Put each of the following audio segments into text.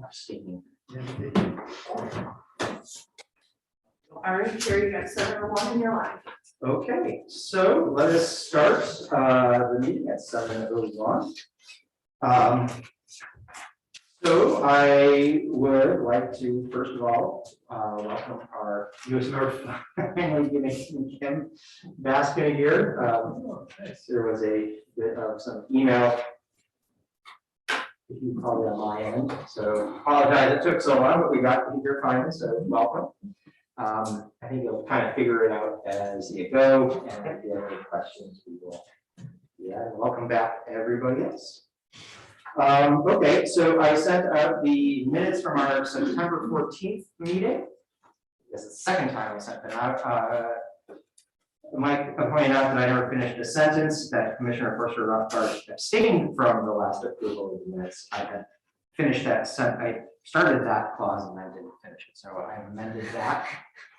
abstaining. All right, here you got 7:01 in your life. Okay, so let us start the meeting at 7:01. So I would like to, first of all, welcome our newest member, family, Kim Baskin here. There was a bit of some email, if you call it on my end, so apologize it took so long, but we got here finally, so welcome. I think you'll kind of figure it out as you go, and if you have any questions, we will. Yeah, welcome back, everybody else. Okay, so I sent out the minutes from our September 14th meeting. This is the second time I sent them out. Mike pointed out that I never finished a sentence, that Commissioner Forster Rothbard abstained from the last approval of the minutes. I had finished that I started that clause and I didn't finish it, so I amended that.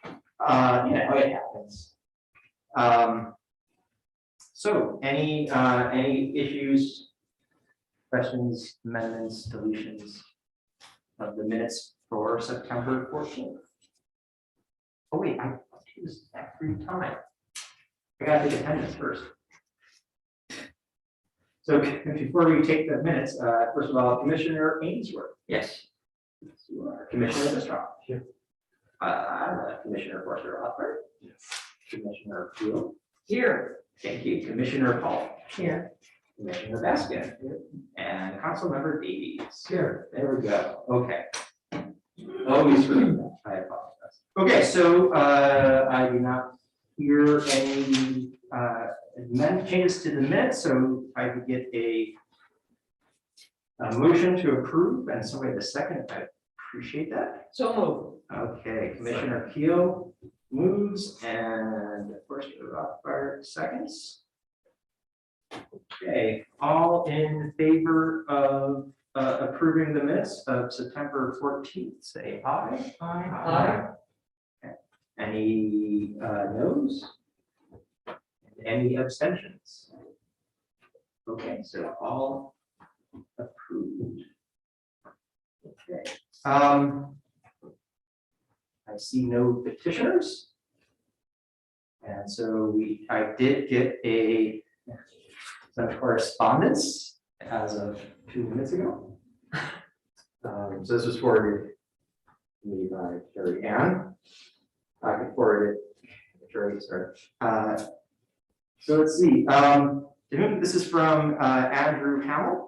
It happens. So any issues, questions, amendments, deletions of the minutes for September 14th? Oh wait, I used every time. I gotta take attendance first. So before we take the minutes, first of all, Commissioner Ainsworth. Yes. You are. Commissioner Bistroff. Here. Commissioner Forster Rothbard. Yes. Commissioner Peel. Here. Thank you. Commissioner Paul. Here. Commissioner Baskin. Here. And Councilmember Davies. Here. There we go. Okay. Always forget that. I apologize. Okay, so I do not hear any changes to the minutes, so I could get a motion to approve, and somebody the second, I appreciate that. So move. Okay, Commissioner Keel moves, and of course, Rothbard seconds. Okay, all in favor of approving the minutes of September 14th, say aye. Aye. Okay. Any noes? Any abstentions? Okay, so all approved. Okay. I see no petitioners. And so I did get some correspondence as of 2 minutes ago. So this was forwarded to me by Carrie Ann. I can forward it to Carrie, sorry. So let's see, this is from Andrew Hamill.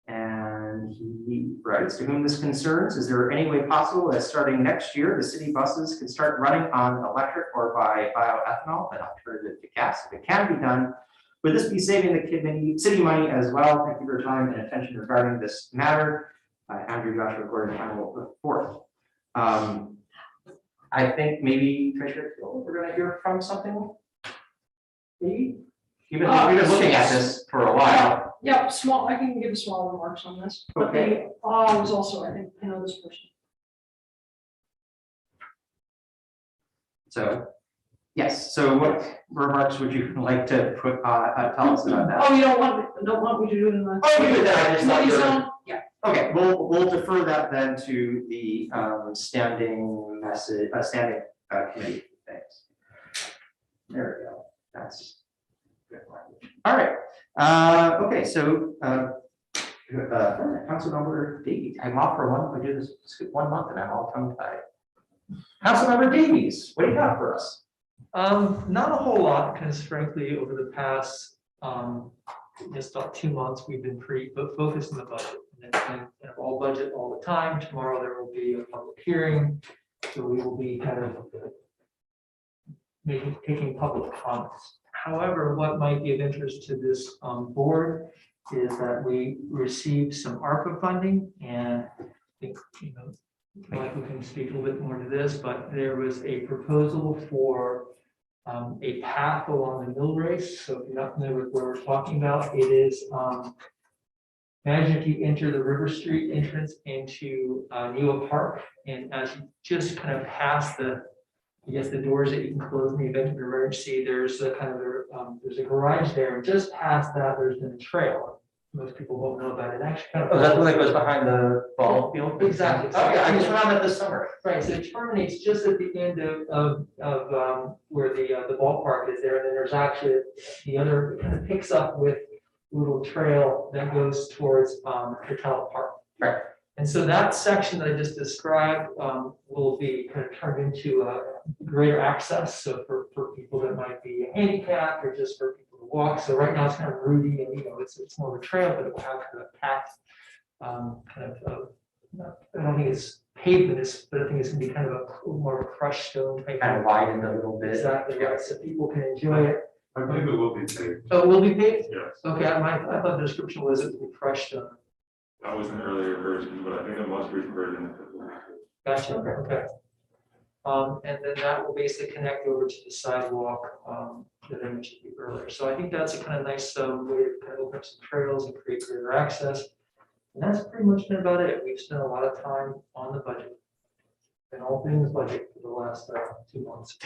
And he writes, to whom this concerns, is there any way possible that starting next year, the city buses can start running on electric or by bioethanol, an alternative to gas? If it can be done, would this be saving the city money as well? Thank you for your time and attention regarding this matter. Andrew Joshua Gordon Hamill IV. I think maybe Commissioner Phil, we're going to hear from something. Maybe we've been looking at this for a while. Yeah, small. I can give small remarks on this. But Okay. Was also, I think I know this person. So, yes. So, what remarks would you like to put tell us about that? Oh, you don't want me to do it in the. Oh, you did that. I just thought you were- zone? Yeah. Okay, we'll defer that then to the standing committee. Thanks. There we go. That's good language. All right. Okay, so Councilmember Davies, I'm off for one. I do this 1 month and I'm all tongue tied. Councilmember Davies, what do you got for us? Not a whole lot, because frankly, over the past just about 2 months, we've been pretty focused on the budget. And it's been kind of all budget all the time. Tomorrow there will be a public hearing, so we will be kind of taking public comments. However, what might be of interest to this board is that we received some ARPA funding, and I think Michael can speak a little bit more to this, but there was a proposal for a path along the mill race. So if you're not familiar with what we're talking about, it is imagine if you enter the River Street entrance into Newa Park, and as you just kind of pass the doors that you can close in the event of an emergency, there's a kind of there's a garage there. Just past that, there's been a trail. most people won't know about it. Actually, kind Oh, of. that's the one that goes behind the ball field? Exactly. Oh, yeah, I just went on it this summer. Right, so it terminates just at the end of where the ballpark is there, and then there's actually the other, it kind of picks up with a little trail that goes towards Hotel Park. Right. And so that section that I just described will be kind of turned into greater access, so for people that might be handicapped or just for people to walk. So right now it's kind of rooty and, it's more of a trail, but it will have kind of a path, I don't think it's pavement, but I think it's gonna be kind of a more of a crushed stone. Type Kind of widened a little bit. Exactly, right, so people can enjoy it. I believe it will be paved, Oh, it will be paved? yes. Okay, I thought the description was it would be crushed stone. That was an earlier version, but I think the most recent version is. Gotcha, okay. And then that will basically connect over to the sidewalk, that I mentioned earlier. So I think that's a kind of nice, way to kind of open up some trails and create greater access. And that's pretty much been about it. We've spent a lot of time on the budget. And all things budget for the last 2 months.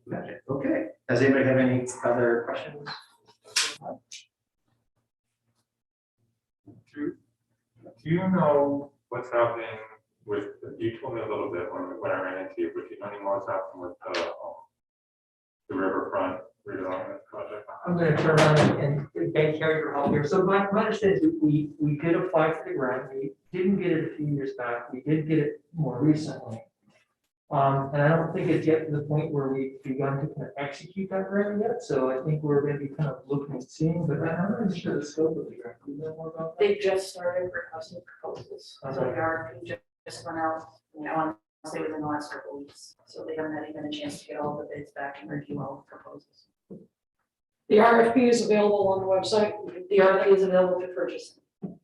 Magic. Okay. Does anybody have any other questions? Do you know what's happening with, you told me a little bit when I ran into you, but do you know any more what's happening with the riverfront redevelopment project? I'm gonna turn around and beg Carrie for help here. So my understanding is we did apply for the grant. We didn't get it a few years back. We did get it more recently. And I don't think it's yet to the point where we've begun to kind of execute that grant yet. So I think we're gonna be kind of looking and seeing, but I'm not really sure the scope of the grant. Do you know more about that? They just started requesting proposals, so the RFP just went out, I want to say within the last couple of weeks. So they haven't had even a chance to get all the bids back and review all the proposals. The RFP is available on the website. The RFP is available to purchase. And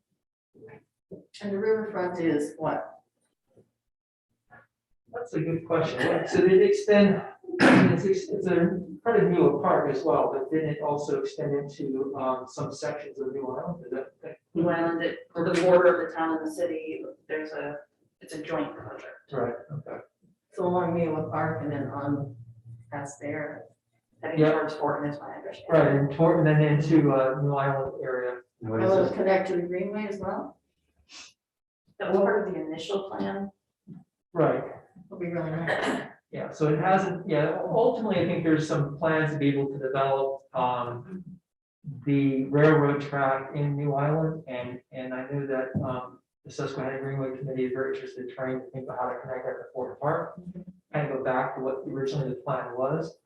the riverfront is what? That's a good question. So did it extend, it's a part of New Park as well, but didn't it also extend into some sections of New Island? Is that? New Island, for the border of the town and the city, it's a joint project. Right, okay. So along Mueller Park and then on past there, heading Yeah. towards Fortin is my understanding. Right, and Torton then into New Island area. What Will is it this? connect to the Greenway as well? That was part of the initial plan. Right. It'll be really nice. Yeah, so it hasn't, ultimately, I think there's some plans to be able to develop the railroad track in New Island, and I know that the Susquehanna Greenway Committee is very interested in trying to think about how to connect that to Fort Park, kind of go back to what originally the plan was.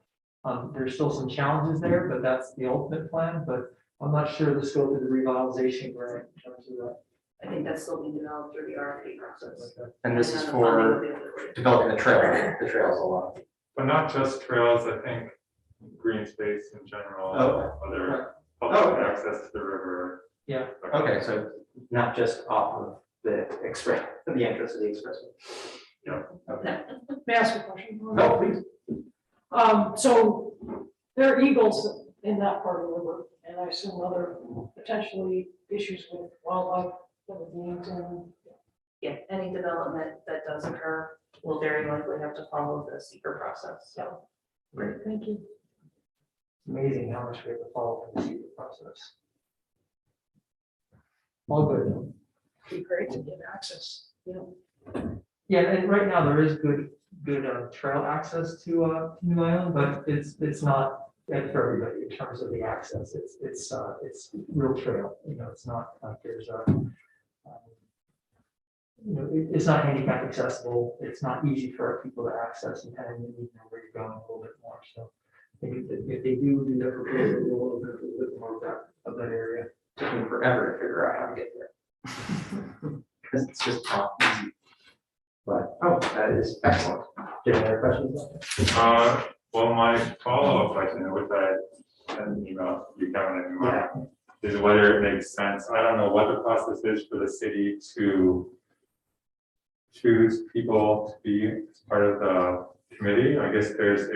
There's still some challenges there, but that's the ultimate plan, but I'm not sure the scope of the revitalization grant in terms of that. I think that's still being developed through the RFP process. And this is then the funding will for be able to- developing the trails along. But not just trails, I think green space in general, Oh. other Oh, public okay. access to the river. Yeah. Okay, so not just off of the express, the entrance of the expressway. Yeah. Okay. May I ask a question? No, please. So there are eagles in that part of the river, and I assume other potentially issues with wildlife that would need to. Yeah, any development that does occur will very likely have to follow the seeker process, so. Great. Thank you. Amazing how much we have to follow through the secret process. All good. Be great to get access. Yeah, and right now there is good trail access to New Island, but it's not for everybody in terms of the access. It's real trail. It's not like there's it's not handicap accessible. It's not easy for people to access, and kind of need to know where you're going a little bit more. So I think if they do that, proposal, we'll open up a little bit more of that area. Took me forever to figure out how to get there. Because it's just not easy. But, that is excellent. Do you have any other questions? Well, my follow-up question, which I sent an email, you Kevin, and Yeah. is whether it makes sense. I don't know what the process is for the city to choose people to be part of the committee. I guess there's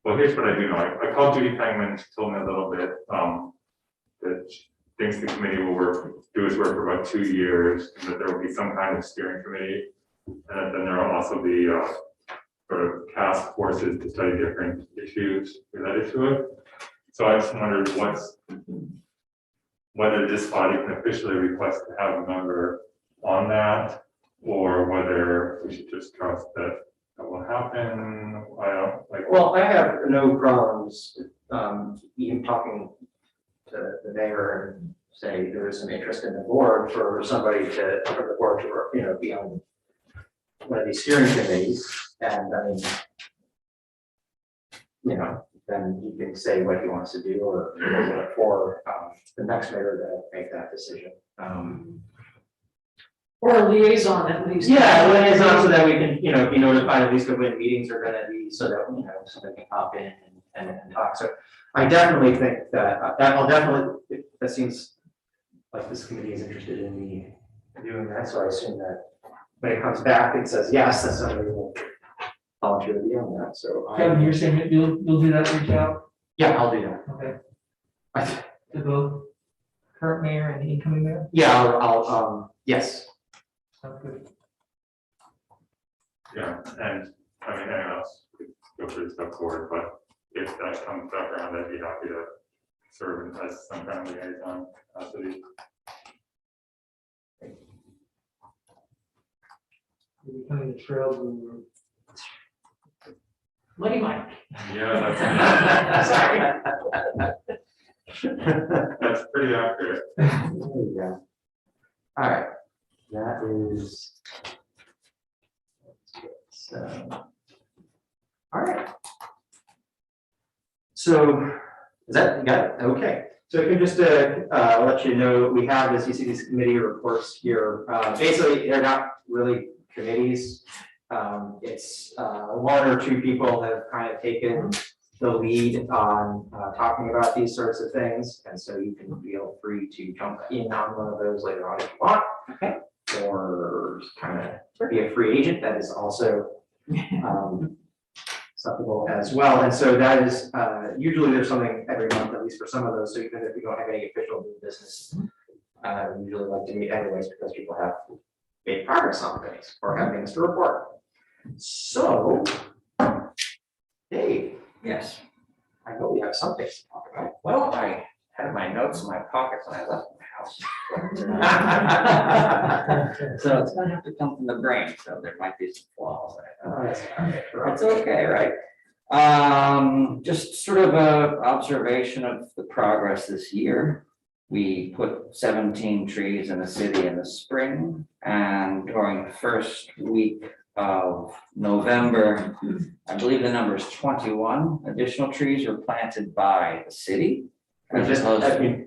well, here's what I do know. I called Judy Pangman, she told me a little bit, that she thinks the committee will do its work for about 2 years, and that there will be some kind of steering committee. And then there will also be sort of task forces to study different issues related to it. So I just wondered whether this body can officially request to have a member on that, or whether we should just trust that that will happen. I don't like. Well, I have no problems, even talking to the mayor and say there is some interest in the board for somebody for the board to, be on one of these steering committees, and I mean, then he can say what he wants to do, or for the next mayor to make that decision. Or a liaison at least. Yeah, liaison, so that we can, be notified at least of when meetings are gonna be, so that, somebody can pop in and talk. So I definitely think that seems like this committee is interested in me doing that, so I assume that when it comes back, it says, yes, that somebody will volunteer to be on that, so. Kevin, you're saying that you'll do that, reach out, Yeah, I'll do that. okay, to both current mayor and the incoming mayor? Yeah, I'll, yes. Sounds good. Yeah, and I mean, anyone else could go through stuff forward, but if that comes back around, I'd be happy to serve as some kind of liaison capacity. You're becoming a trail guru. Money Mike. Yeah, Sorry. that's pretty accurate. There you go. All right, that is. So. All right. So, is that, you got it? Okay. So if you just let you know, we have, as you see, these committee reports here. Basically, they're not really committees. It's one or two people have kind of taken the lead on talking about these sorts of things. And so you can feel free to jump in on one of those later on if you want. Okay. Or kind of be a free agent. That is also acceptable as well. And so that is, usually there's something every month, at least for some of those. So even if we don't have any official new business, we usually like to meet anyways because people have made progress on things or have things to report. So, Dave. Yes, I know we have something to talk about. well, I had my notes in my pocket when I left my house. So it's gonna have to come from the brain, so there might be some flaws. That's all right. That's okay, right? Just sort of a observation of the progress this year. We put 17 trees in the city in the spring, and during the first week of November, I believe the number is 21 additional trees were planted by the city.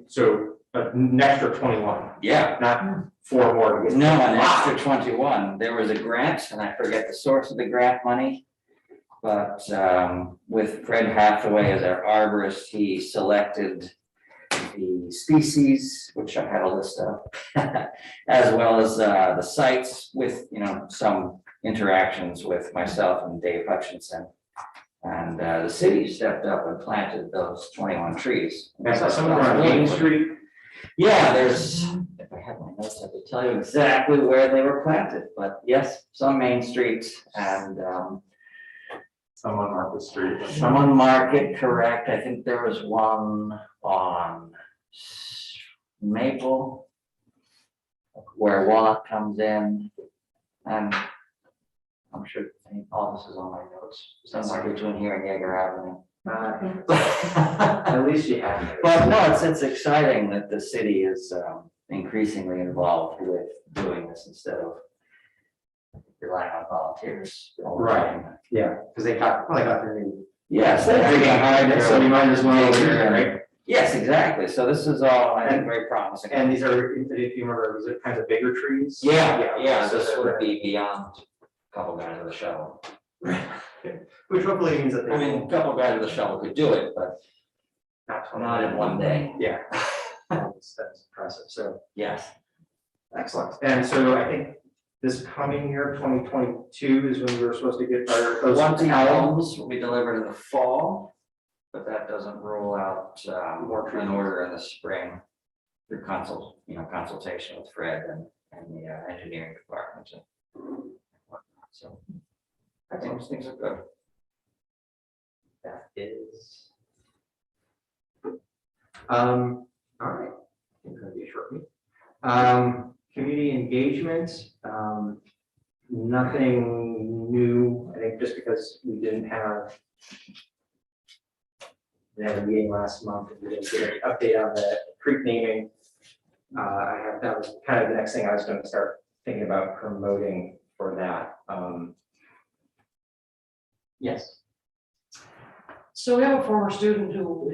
So an extra 21, Yeah, not 4 more. no, an extra 21. There was a grant, and I forget the source of the grant money. But with Fred Hathaway as our arborist, he selected the species, which I had a list of, as well as the sites with, some interactions with myself and Dave Hutchinson. And the city stepped up and planted those 21 trees. I saw some of them on Main Street. Yeah, there's, if I had my notes, I could tell you exactly where they were planted, but yes, some Main Street and Some on Market Street. some on Market, correct. I think there was one on Maple, where Walnut comes in, and I'm sure all this is on my notes, somewhere between here and Yeager Avenue. At least you have it. But no, it's exciting that the city is increasingly involved with doing this instead of relying on volunteers. Right. Yeah, because they got their new. Yes, They're they're behind it, so you might as well, right? Yes, exactly. So this is all, I think, very promising. And these are, if you remember, these are kind of bigger trees? Yeah, so this they're- would be beyond a couple guys with a shovel. Which hopefully means that they. I mean, a couple guys with a shovel could do it, but not in one day. Yeah. That's impressive, so, Yes. excellent. And so I think this coming year, 2022, is when we were supposed to get our. those One out. albums will be delivered in the fall, but that doesn't rule out an order in the spring through consultation with Fred and the engineering department. And whatnot. So I think things are good. That is All right, I think that'll be a short meeting. Community engagement, nothing new, I think just because we didn't have a meeting last month, and we didn't get an update on the creek naming. That was kind of the next thing I was gonna start thinking about promoting for that. Yes. So we have a former student who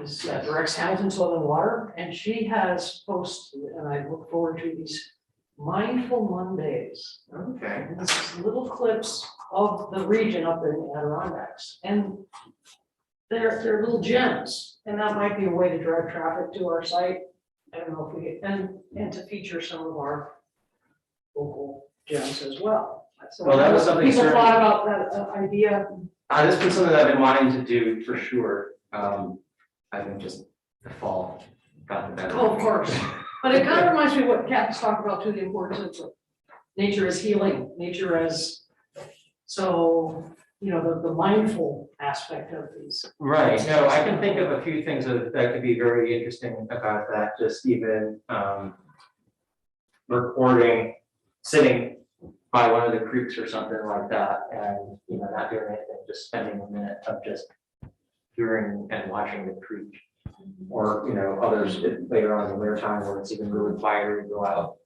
is directs Hamilton Soil and Water, and she has posted, and I look forward to these Mindful Mondays. Okay. And this is little clips of the region up in the Adirondacks, and they're little gems, and that might be a way to drive traffic to our site. I don't know if we, and to feature some of our local gems as well. So Well, that was something people certain- thought about that idea. This has been something that I've been wanting to do for sure. I think just the fall got the better. Oh, of course. But it kind of reminds me of what Kathy's talked about too, the importance of nature as healing, nature as, so, you know, the mindful aspect of these. Right, no, I can think of a few things that could be very interesting about that, just even recording, sitting by one of the creeks or something like that, and, you know, not doing anything, just spending a minute of just hearing and watching the creek. Or, you know, others later on in the winter time where it's even really fiery, go out.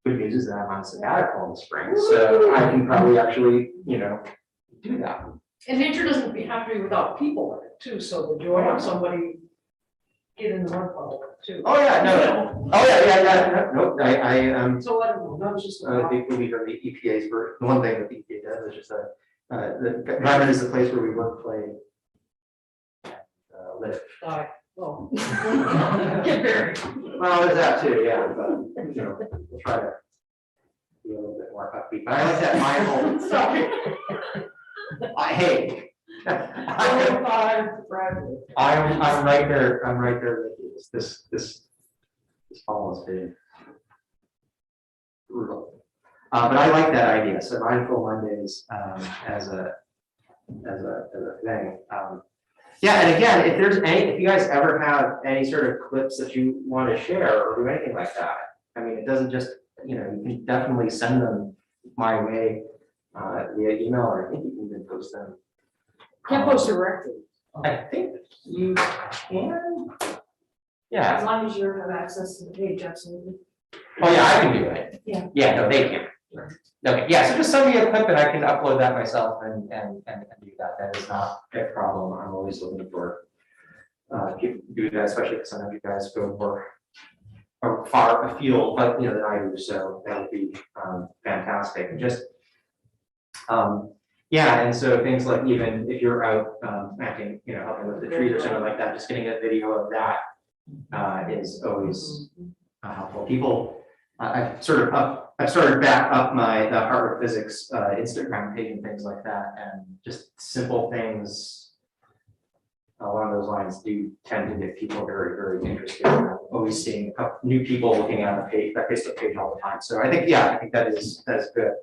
Good news is that I'm on sabbatical in the spring, so I can probably actually, you know, do that. And nature doesn't have to be without people in it too, so the joy of somebody get in the workflow too. Oh, yeah, no, oh, yeah, no, I So I don't know, that was just. I think we heard the EPA's, the one thing that the EPA does is just the environment is the place where we work, play, live. Die. Well. Get buried. Well, there's that too, yeah, but, you know, we'll try to be a little bit more upbeat, but I like that mindful. Sorry. Hey. I'm right there with you. This fall has been brutal. But I like that idea, so mindful Mondays, as a thing. Yeah, and again, if you guys ever have any sort of clips that you want to share or do anything like that, I mean, it doesn't just, you know, you can definitely send them my way via email, or I think you can even post them. Can't post directly. I think you can. As Yeah. long as you have access to the page, absolutely. Oh, yeah, I can do it. Yeah. Yeah, no, they can. Okay, yeah, so just send me a clip and I can upload that myself and do that. That is not a problem. I'm always looking for do that, especially because sometimes you guys go more far afield, but you know, than I do. So that would be fantastic. And just yeah, and so things like even if you're out acting, you know, helping with the trees or something like that, just getting a video of that is always helpful. People, I've started back up the Harvard Physics Instagram page and things like that, and just simple things along those lines do tend to get people very, very interested. I'm always seeing a couple new people looking at the page, that Facebook page all the time. So I think, yeah, I think that is good.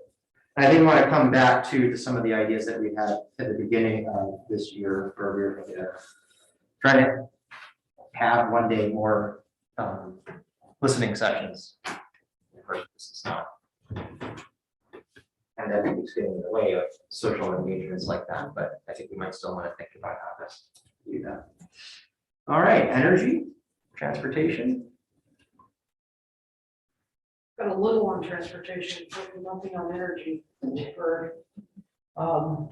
And I didn't want to come back to some of the ideas that we had at the beginning of this year, where we were going to try to have one day more listening sessions. Of course, this is not. And that keeps getting in the way of social engagements like that, but I think we might still want to think about how to do that. All right, energy, transportation. Got a little on transportation, but nothing on energy. For, other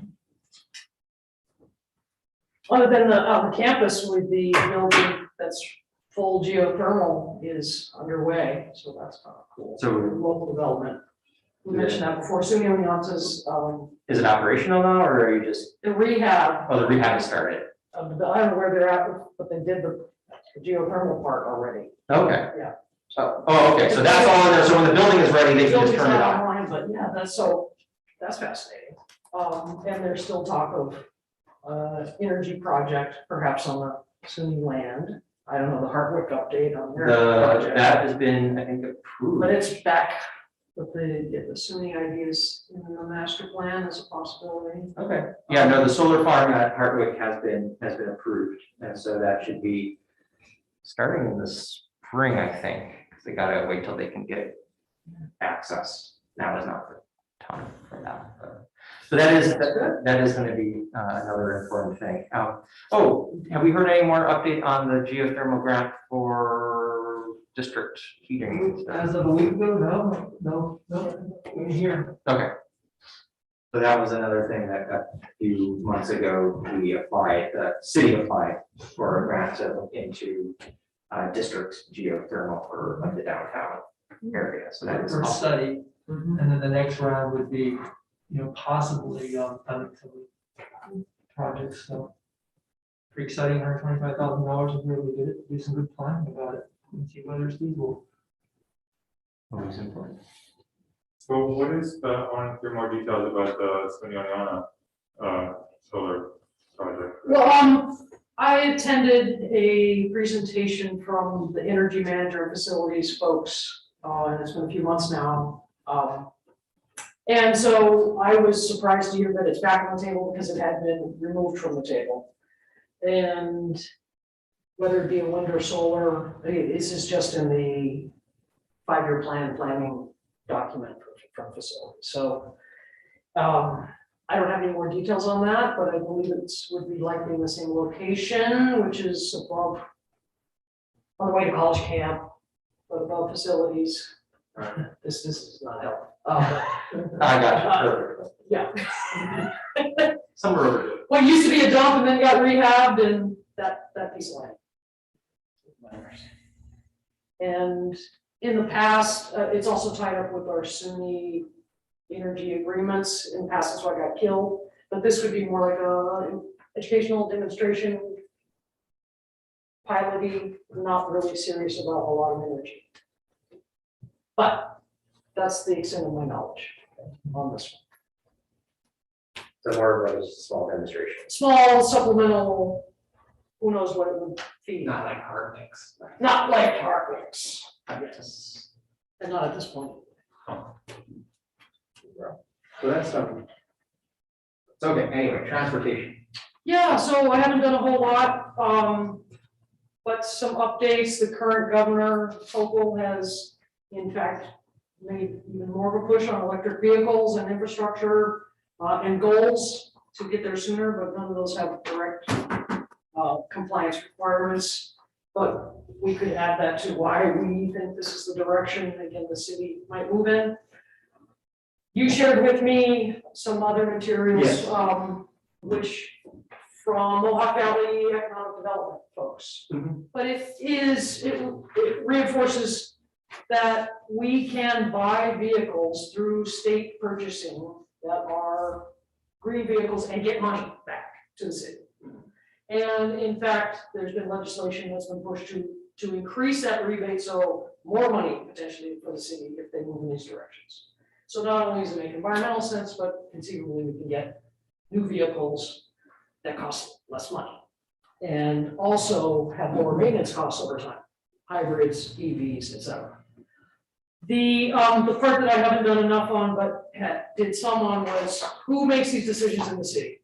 than the campus with the building that's full geothermal is underway, so that's kind of cool. So Local development. We mentioned that before. Suny Oneonta's, is it operational now, or are you just, the rehab, oh, the rehab has started? I don't know where they're at, but they did the geothermal part already. Okay. Yeah. Oh, okay, so that's all in there, so when the building is ready, they can just Building's turn it not on. online, but yeah, that's fascinating. And there's still talk of energy project, perhaps on the Suny land. I don't know the Hardwick update on their project. That has been, I think, approved. But it's back But the Suny ideas in the master plan is a possibility. Okay, yeah, no, the solar farm at Hardwick has been approved, and so that should be starting in the spring, I think, because they gotta wait till they can get access. Now is not the time for that. So that is gonna be another important thing. Oh, have we heard any more update on the geothermal grant for district heating? As of a week ago, no, we're here. Okay. So that was another thing that a few months ago, the city applied for a grant to look into district geothermal for like the downtown area, so that is For awesome. study, and then the next round would be, possibly, projects, so. Pretty exciting, $125,000 if we really did it, do some good planning about it, and see whether it's feasible. Always important. So what is I want to hear more details about the Oneonta solar project. Well, I attended a presentation from the energy manager and facilities folks, and it's been a few months now. And so I was surprised to hear that it's back on the table because it had been removed from the table. And whether it be a wind or solar, this is just in the 5-year planning document from facilities. So I don't have any more details on that, but I believe it would be likely in the same location, which is above, on the way to college camp, but above facilities. This is not helpful. I got you. Yeah. Somewhere over there. What used to be a dump and then got rehabbed and that piece of land. And in the past, it's also tied up with our Suny energy agreements. In the past, that's why I got killed. But this would be more like a educational demonstration, piloting, not really serious about a lot of energy. But that's the extent of my knowledge on this one. So more of a small demonstration. Small supplemental, who knows what it would feed. Not like hard mix. Not like Hartwick's, yes, and not at this point. So that's something. It's okay, anyway, transportation. Yeah, so I haven't done a whole lot, but some updates. The current governor, Hochul, has in fact made even more of a push on electric vehicles and infrastructure and goals to get there sooner, but none of those have direct compliance requirements. But we could add that to why we think this is the direction, again, the city might move in. You shared with me some other materials, Yes. which from Mohawk Valley Economic Development folks. Mhm. But it reinforces that we can buy vehicles through state purchasing that are green vehicles and get money back to the city. And in fact, there's been legislation that's been pushed to increase that rebate, so more money potentially for the city if they move in these directions. So not only does it make environmental sense, but conceivably we can get new vehicles that cost less money. And also have lower maintenance costs over time, hybrids, EVs, et cetera. The part that I haven't done enough on, but did some on, was who makes these decisions in the city?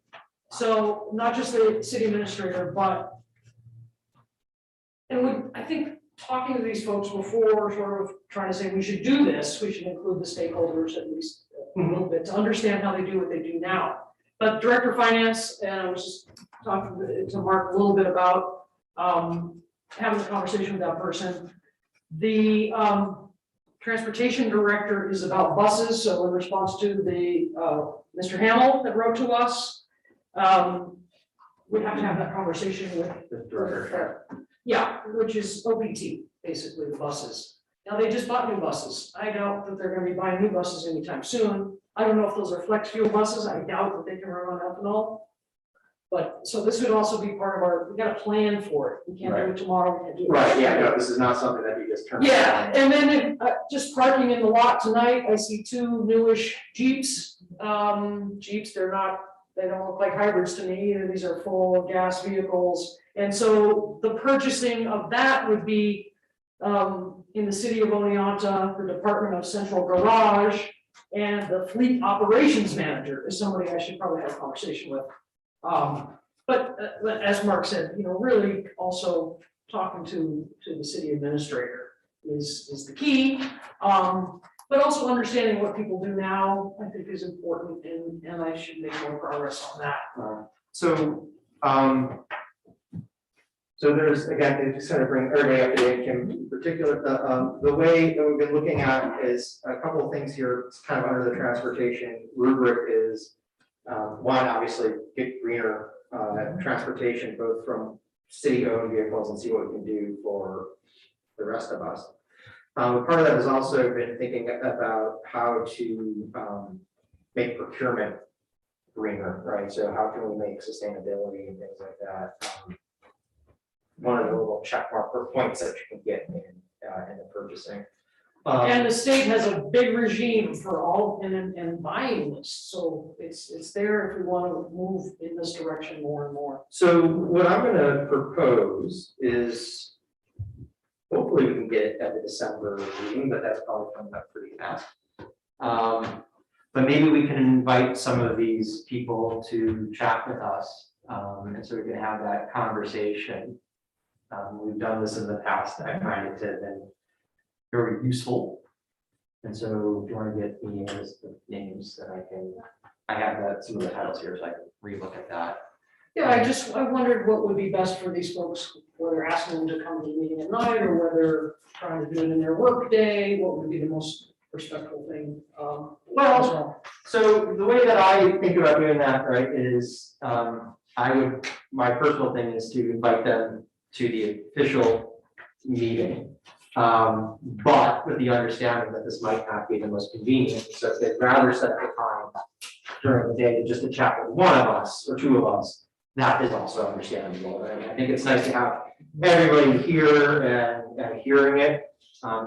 So not just the city administrator, but, and I think talking to these folks before, sort of trying to say we should do this, we should include the stakeholders at least a little bit to understand how they do what they do now. But Director of Finance, and I was just talking to Mark a little bit about having a conversation with that person. The Transportation Director is about buses, so in response to the Mr. Hamill that wrote to us, we have to have that conversation with The director. yeah, which is OPT, basically the buses. Now, they just bought new buses. I doubt that they're gonna be buying new buses anytime soon. I don't know if those are flex fuel buses. I doubt that they can run on ethanol. But, so this would also be part of our, we got a plan for it. We can't do it tomorrow, we can't do it. Right, yeah, no, this is not something that you just turn. Yeah, and then just parking in the lot tonight, I see 2 newish Jeeps. Jeeps, they don't look like hybrids to me. These are full gas vehicles. And so the purchasing of that would be in the city of Oneonta, the Department of Central Garage, and the Fleet Operations Manager is somebody I should probably have a conversation with. But as Mark said, really also talking to the city administrator is the key. But also understanding what people do now, I think is important, and I should make more progress on that. So there's, again, just kind of bring everybody up to date, Kim, in particular, the way that we've been looking at is a couple of things here, it's kind of under the transportation rubric is, one, obviously, get greener, transportation, both from city-owned vehicles and see what we can do for the rest of us. Part of that has also been thinking about how to, make procurement greener, right? So how can we make sustainability and things like that? One of the little check mark or points that you can get in the purchasing. And the state has a big regime for all and buying this, so it's there if we want to move in this direction more and more. So what I'm gonna propose is, hopefully we can get it at the December meeting, but that's probably coming up pretty fast. But maybe we can invite some of these people to chat with us, and so we can have that conversation. We've done this in the past, I find it to have been very useful. And so if you want to get me a list of names that I have that, some of the titles here, so I can relook at that. Yeah, I wondered what would be best for these folks, whether asking them to come to the meeting at night or whether trying to do it in their work day, what would be the most respectful thing? Well, so the way that I think about doing that, right, is my personal thing is to invite them to the official meeting. But with the understanding that this might not be the most convenient, so if they'd rather set the time during the day just to chat with one of us or two of us, that is also understandable. And I think it's nice to have everybody here and hearing it,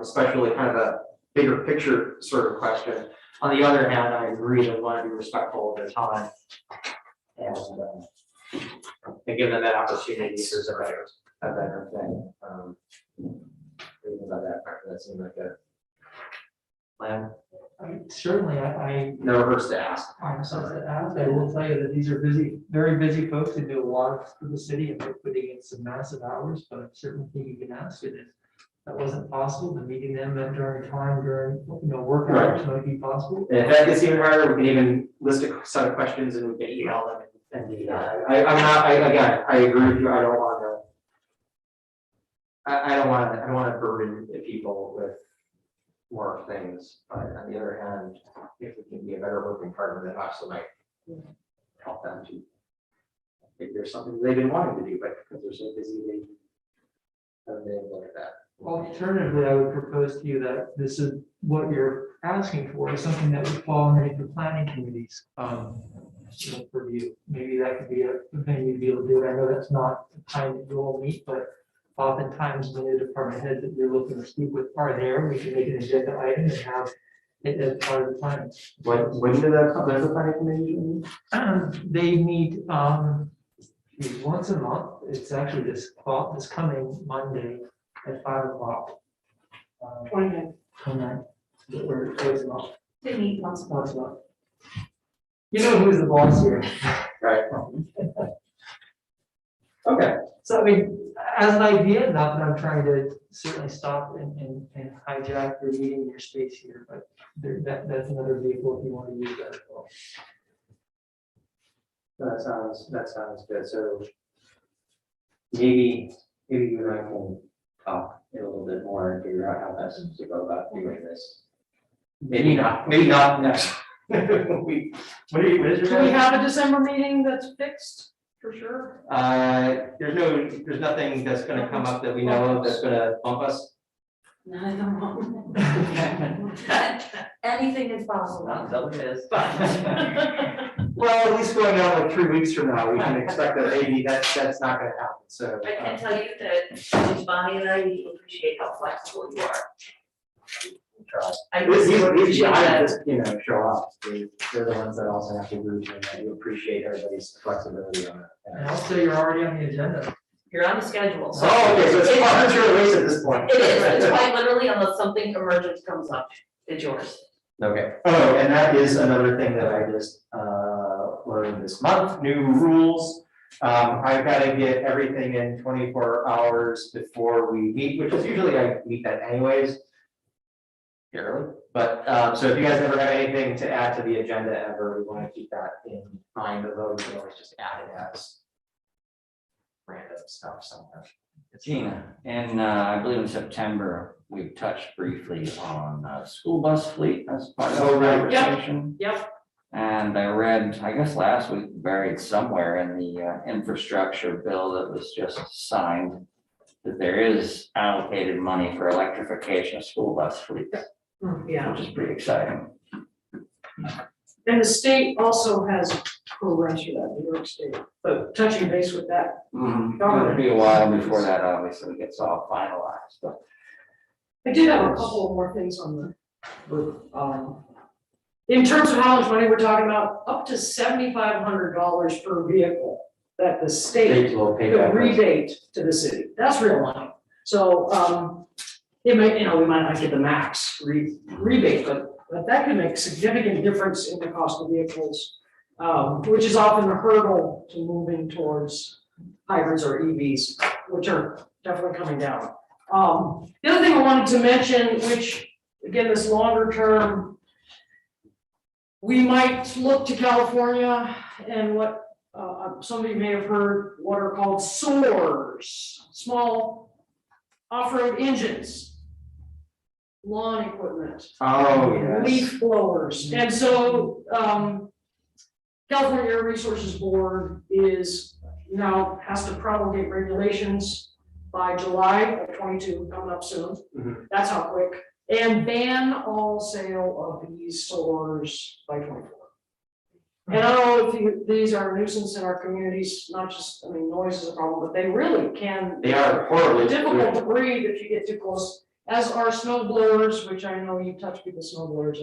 especially kind of a bigger picture sort of question. On the other hand, I agree that we want to be respectful of their time and give them that opportunity if there's a better thing. About that seemed like a plan. Certainly, I Never hurts to ask. I'm sorry to ask, I will tell you that these are very busy folks who do a lot for the city and they're putting in some massive hours, but I certainly think you can ask it if that wasn't possible, then meeting them during work hours might be possible. And if that gets even harder, we can even list a set of questions and we can email them and do that. I agree with you, I don't want to burden the people with more things, but on the other hand, if we can be a better working partner, that also might help them to figure something they've been wanting to do, but because they're so busy, they haven't been able to look at that. Alternatively, I would propose to you that this is what you're asking for is something that would fall underneath the planning committee's purview. Maybe that could be a thing you'd be able to do. I know that's not the time that you all meet, but oftentimes when the department heads that you're looking to speak with are there, we can make an agenda item and have it as part of the plan. When did the planning committee meet? They meet once a month. It's actually this coming Monday at 5 o'clock. 29. 29. Or twice a month. They meet once a month. Once a month. You know who's the boss here. Right. Okay. So I mean, as an idea, not that I'm trying to certainly stop and hijack your meeting, your space here, but that's another vehicle if you want to use that as well. That sounds good. So maybe you and I can talk a little bit more and figure out how best to go about doing this. Maybe not next week. What is your? Do we have a December meeting that's fixed for sure? There's nothing that's gonna come up that we know of that's gonna bump us. None of them won't. Anything is possible. Well, at least going out like 3 weeks from now, we can expect that maybe that's not gonna happen, so. I can tell you that both Bonnie and I we appreciate how flexible you are. Try. I really appreciate that. Just, show up. They're the ones that also have to agree with that. You appreciate everybody's flexibility on that. And also, you're already on the agenda. You're on the schedule. Oh, okay, so it's premature at least at this point. It is, it's quite literally, unless something emergent comes up, it's yours. Okay, oh, and that is another thing that I just learned this month, new rules. I've got to get everything in 24 hours before we meet, which is usually I meet that anyways. Early, but so if you guys ever have anything to add to the agenda ever, we want to keep that in mind, although we can always just add it as random stuff somewhere. Gina, and I believe in September, we touched briefly on school bus fleet as part of the Oh, right. conversation. Yep. And I read, I guess last week, buried somewhere in the infrastructure bill that was just signed, that there is allocated money for electrification of school bus fleets, Yeah, which is pretty exciting. and the state also has programs for that, New York State, but touching base with that. It'll be a while before that obviously gets all finalized, but I did have a couple of more things on in terms of how much money we're talking about, up to $7,500 per vehicle that the state Will pay could back. rebate to the city. That's real money. So, it may, we might not get the max rebate, but that could make significant difference in the cost of vehicles, which is often a hurdle to moving towards hybrids or EVs, which are definitely coming down. The other thing I wanted to mention, which again, this longer term, we might look to California and what some of you may have heard, what are called SOARs, small off-road engines, lawn equipment, Oh, yes. leaf blowers. And so California Air Resources Board has to promulgate regulations by July of 22, coming up soon. Mhm. That's how quick. And ban all sale of these SOARs by 24. And I don't know if these are a nuisance in our communities, not just, noise is a problem, but they really can. They are horribly Difficult to breathe if you get too close, as are snow blowers, which I know you touch people's snow blowers,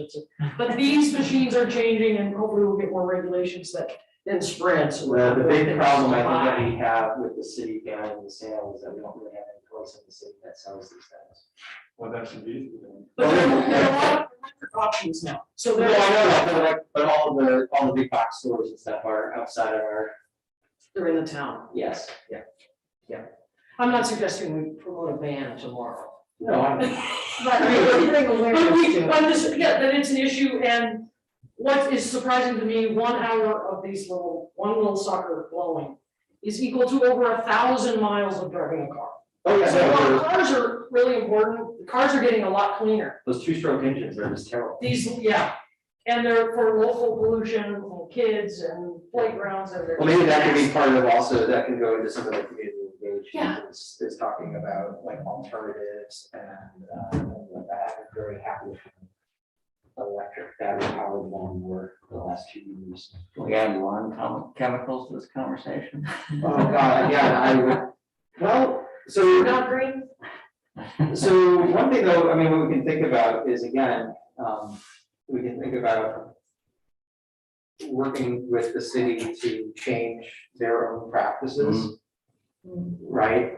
but these machines are changing and hopefully we'll get more regulations that then spread. So The big problem I think that we have with the city banning the sale is that we don't really have any place in the city that sells these things. Well, that should be. But there are a lot of electric options now, so No, I know they're, that, but all the big box stores and stuff are outside of our, they're in the town. yes, yeah. I'm not suggesting we promote a ban tomorrow. No, I'm. But that it's an issue, and what is surprising to me, 1 hour of one little sucker blowing is equal to over 1,000 miles of driving a car. Oh, yeah, So while no, cars are really important, the cars are getting a lot cleaner. those two-stroke engines are just terrible. And they're for local pollution and kids and playgrounds and they're. Well, maybe that could be part of also, that can go into some of the community engagement. Yeah. Is talking about like alternatives and like that. I'm very happy with electric battery powered lawnmower the last 2 years. we add lawn chemicals to this conversation. Oh, God, yeah, I would, well, so. Not green? So one thing though, what we can think about is, again, we can think about working with the city to change their own practices. Right,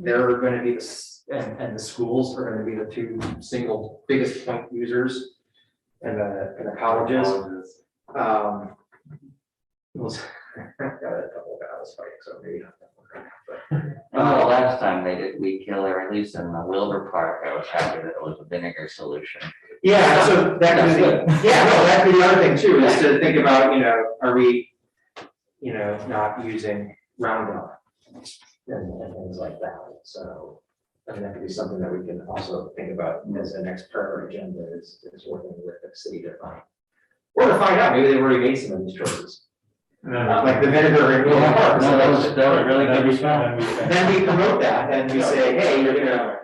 they're gonna be, and the schools are gonna be the two single biggest point users in the colleges. Was got a couple of battles fighting, so maybe not that one. Well, the last time they did weed killer, at least in the Wilbur Park, I was happy that it was a vinegar solution. Yeah, so that could be, yeah, no, that could be the other thing too, is to think about, are we, not using Roundup and things like that, so. That could be something that we can also think about as the next part of our agenda is working with the city to find. Or to find out, maybe they've already made some of these choices, like the vinegar and. Yeah, no, that was really good response. Then we promote that and we say, hey, you're gonna.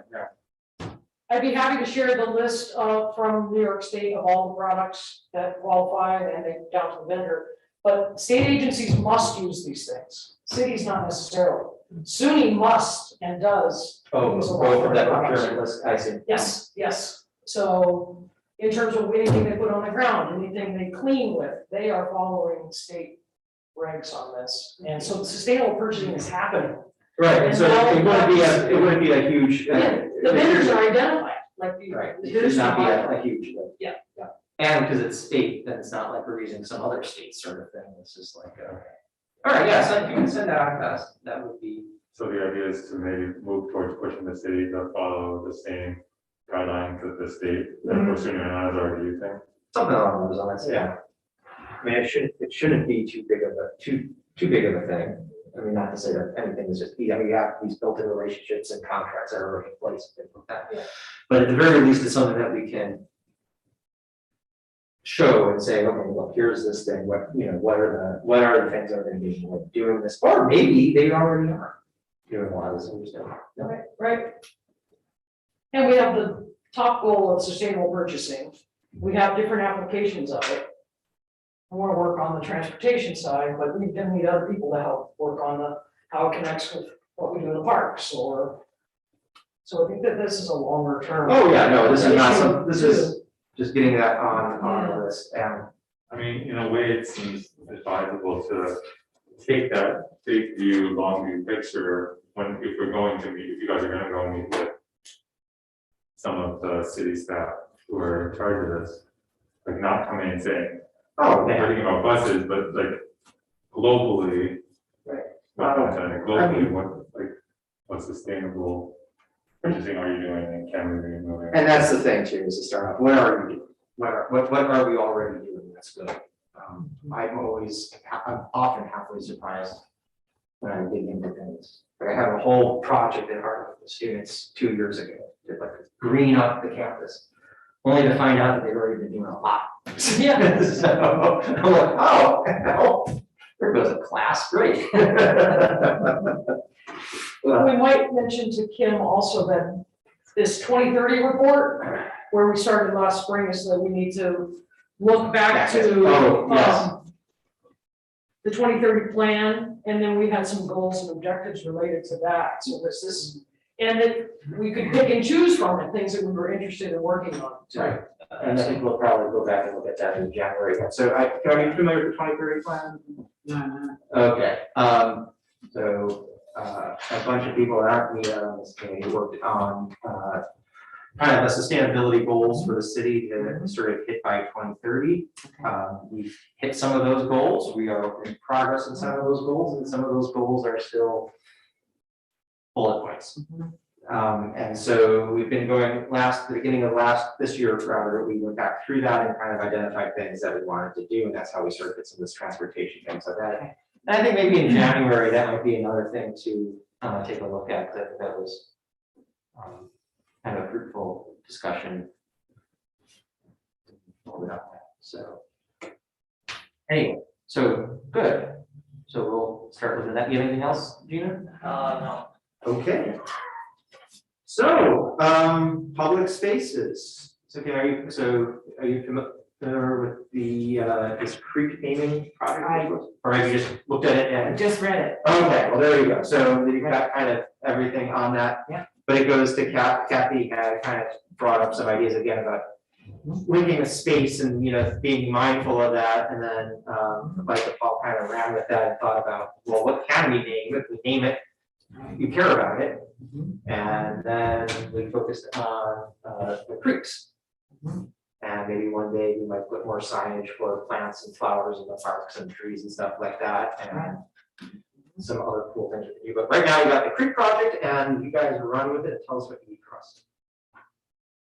I'd be happy to share the list from New York State of all the products that qualify and they down to the vendor. But state agencies must use these things. Cities not necessarily. Suny must and does. Oh, use a lot go of from that products. procurement list, I see. Yes. So in terms of anything they put on the ground, anything they clean with, they are following state regs on this. And so sustainable purchasing is happening. Right, and so it wouldn't be a huge. Yeah, the vendors are identified, like Right, the. it should not be a huge. Yeah. And because it's state, then it's not like we're using some other state sort of thing, it's just like, all right, yeah, so if you can send that out, that would be. So the idea is to maybe move towards pushing the city to follow the same guidelines that the state, that we're Suny is already using. Something along those lines, yeah. I mean, it shouldn't be too big of a thing. I mean, not to say that anything is just, I mean, you have these built-in relationships and contracts that are already in place and things like that. Yeah. But at the very least, it's something that we can show and say, okay, well, here's this thing, what are the things that are gonna be doing this, or maybe they already are doing a lot of this, we just don't know. Right, right. And we have the top goal of sustainable purchasing. We have different applications of it. I want to work on the transportation side, but we then need other people to help work on how it connects with what we do in the parks or. So I think that this is a longer term. Oh, yeah, no, this is not some, this is just getting that on the list, and I mean, in a way, it seems advisable to take that big view, long view picture if we're going to meet, if you guys are gonna go meet with some of the city staff who are in charge of this, like not coming and saying, oh, we're man. thinking about buses, but like globally. Right. What sustainable purchasing are you doing and can we be moving? And that's the thing too, is to start off, what are we doing? What are we already doing that's good? I'm often halfway surprised when I dig into things. Like I had a whole project at heart with the students 2 years ago, to like green up the campus, only to find out that they've already been doing a lot. Yeah. So I'm like, oh, hell, there goes a class, great. We might mention to Kim also that this 2030 report, where we started last spring, is that we need to look back to Oh, yes. the 2030 plan, and then we had some goals and objectives related to that. So and that we could pick and choose from it, things that we were interested in working on. Right. And I think we'll probably go back and look at that in January. So are you familiar with the 2030 plan? No. Okay, so, a bunch of that aren't me on this committee worked on, kind of the sustainability goals for the city to sort of hit by 2030. We've hit some of those goals. We are in progress in some of those goals, and some of those goals are still bullet points. And so we've been going the beginning of this year, rather, we went back through that and kind of identified things that we wanted to do, and that's how we started with some of this transportation things like that. And I think maybe in January, that might be another thing to take a look at, that was kind of a fruitful discussion. So anyway, so good. So we'll start with that. You have anything else, Gina? No. Okay. So, public spaces. So, are you familiar with the this creek paving project? Or have you just looked at it and? Just read it. Okay, well, there you go. So you've got kind of everything on that. Yeah. But it goes to Kathy had kind of brought up some ideas again about linking a space and, being mindful of that. And then, like Paul kind of ran with that and thought about, well, what can we name? If we name it, you care about it. And then we focused on the creeks. And maybe one day we might put more signage for plants and flowers in the parks and trees and stuff like that. And some other cool things we can do. But right now we got the creek project and you guys run with it. Tell us what you need from us.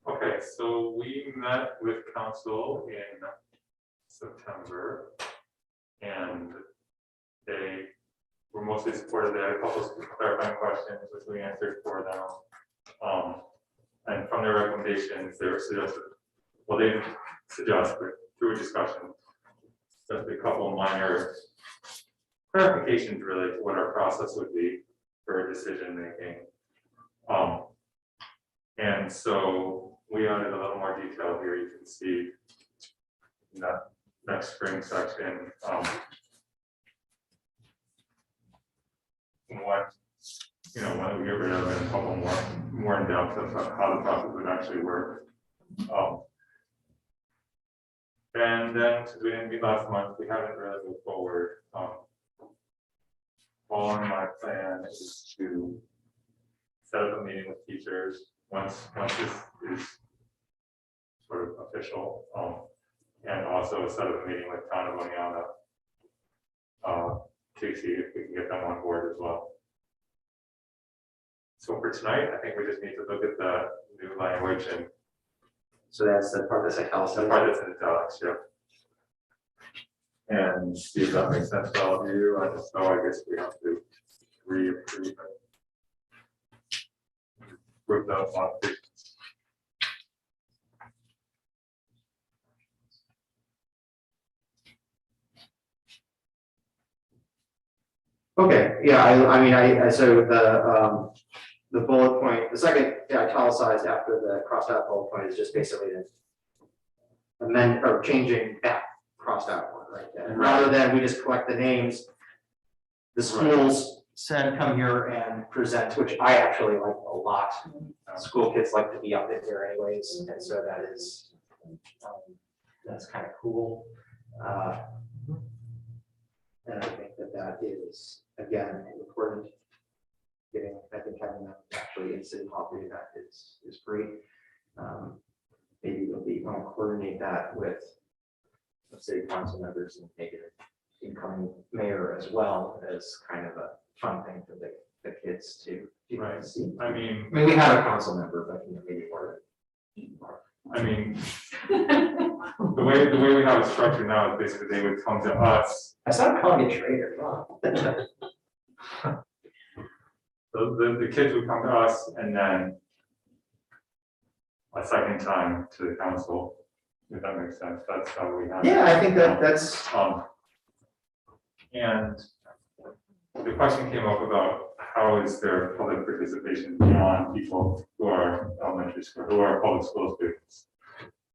Okay, so we met with council in September and they were mostly supportive. They had a couple of clarifying questions which we answered for them. And from their recommendations, they were suggested, well, they didn't suggest, but through a discussion, just a couple of minor clarifications really to what our process would be for decision making. And so we added a little more detail here. You can see in that next spring section. One we get rid of and a couple more in depth of how the process would actually work. And then, since we didn't meet last month, we haven't really moved forward. following my plan is to set up a meeting with teachers once this is sort of official, and also set up a meeting with Town of Oneonta, to see if we can get them on board as well. So for tonight, I think we just need to look at the new language and So that's the part that's the italicized. part that's in italics, yeah. And see if that makes sense to all of you. I just know, I guess we have to reapprove it. Approve those modifications. Okay, yeah, I mean, so the bullet point, the second italicized after the crossed out bullet point is just basically the amend or changing that crossed out one, right? And rather than we just collect the names, the schools come here and present, which I actually like a lot. School kids like to be up in here anyways, and so that is, that's kind of cool. And I think that is, again, important. I think having them actually in city hall do that is great. Maybe we'll want to coordinate that with the city council members and maybe the incoming mayor as well as kind of a fun thing for the kids to Right. see. I mean, I mean, we have a council member, but maybe more. I mean, the way we have it structured now is basically they would come to us. I started calling it Trader, The kids would come to us and then a second time to the council, if that makes sense. That's how we have it. Yeah, I think that's. And the question came up about how is there public participation beyond people who are elementary school, who are public school students?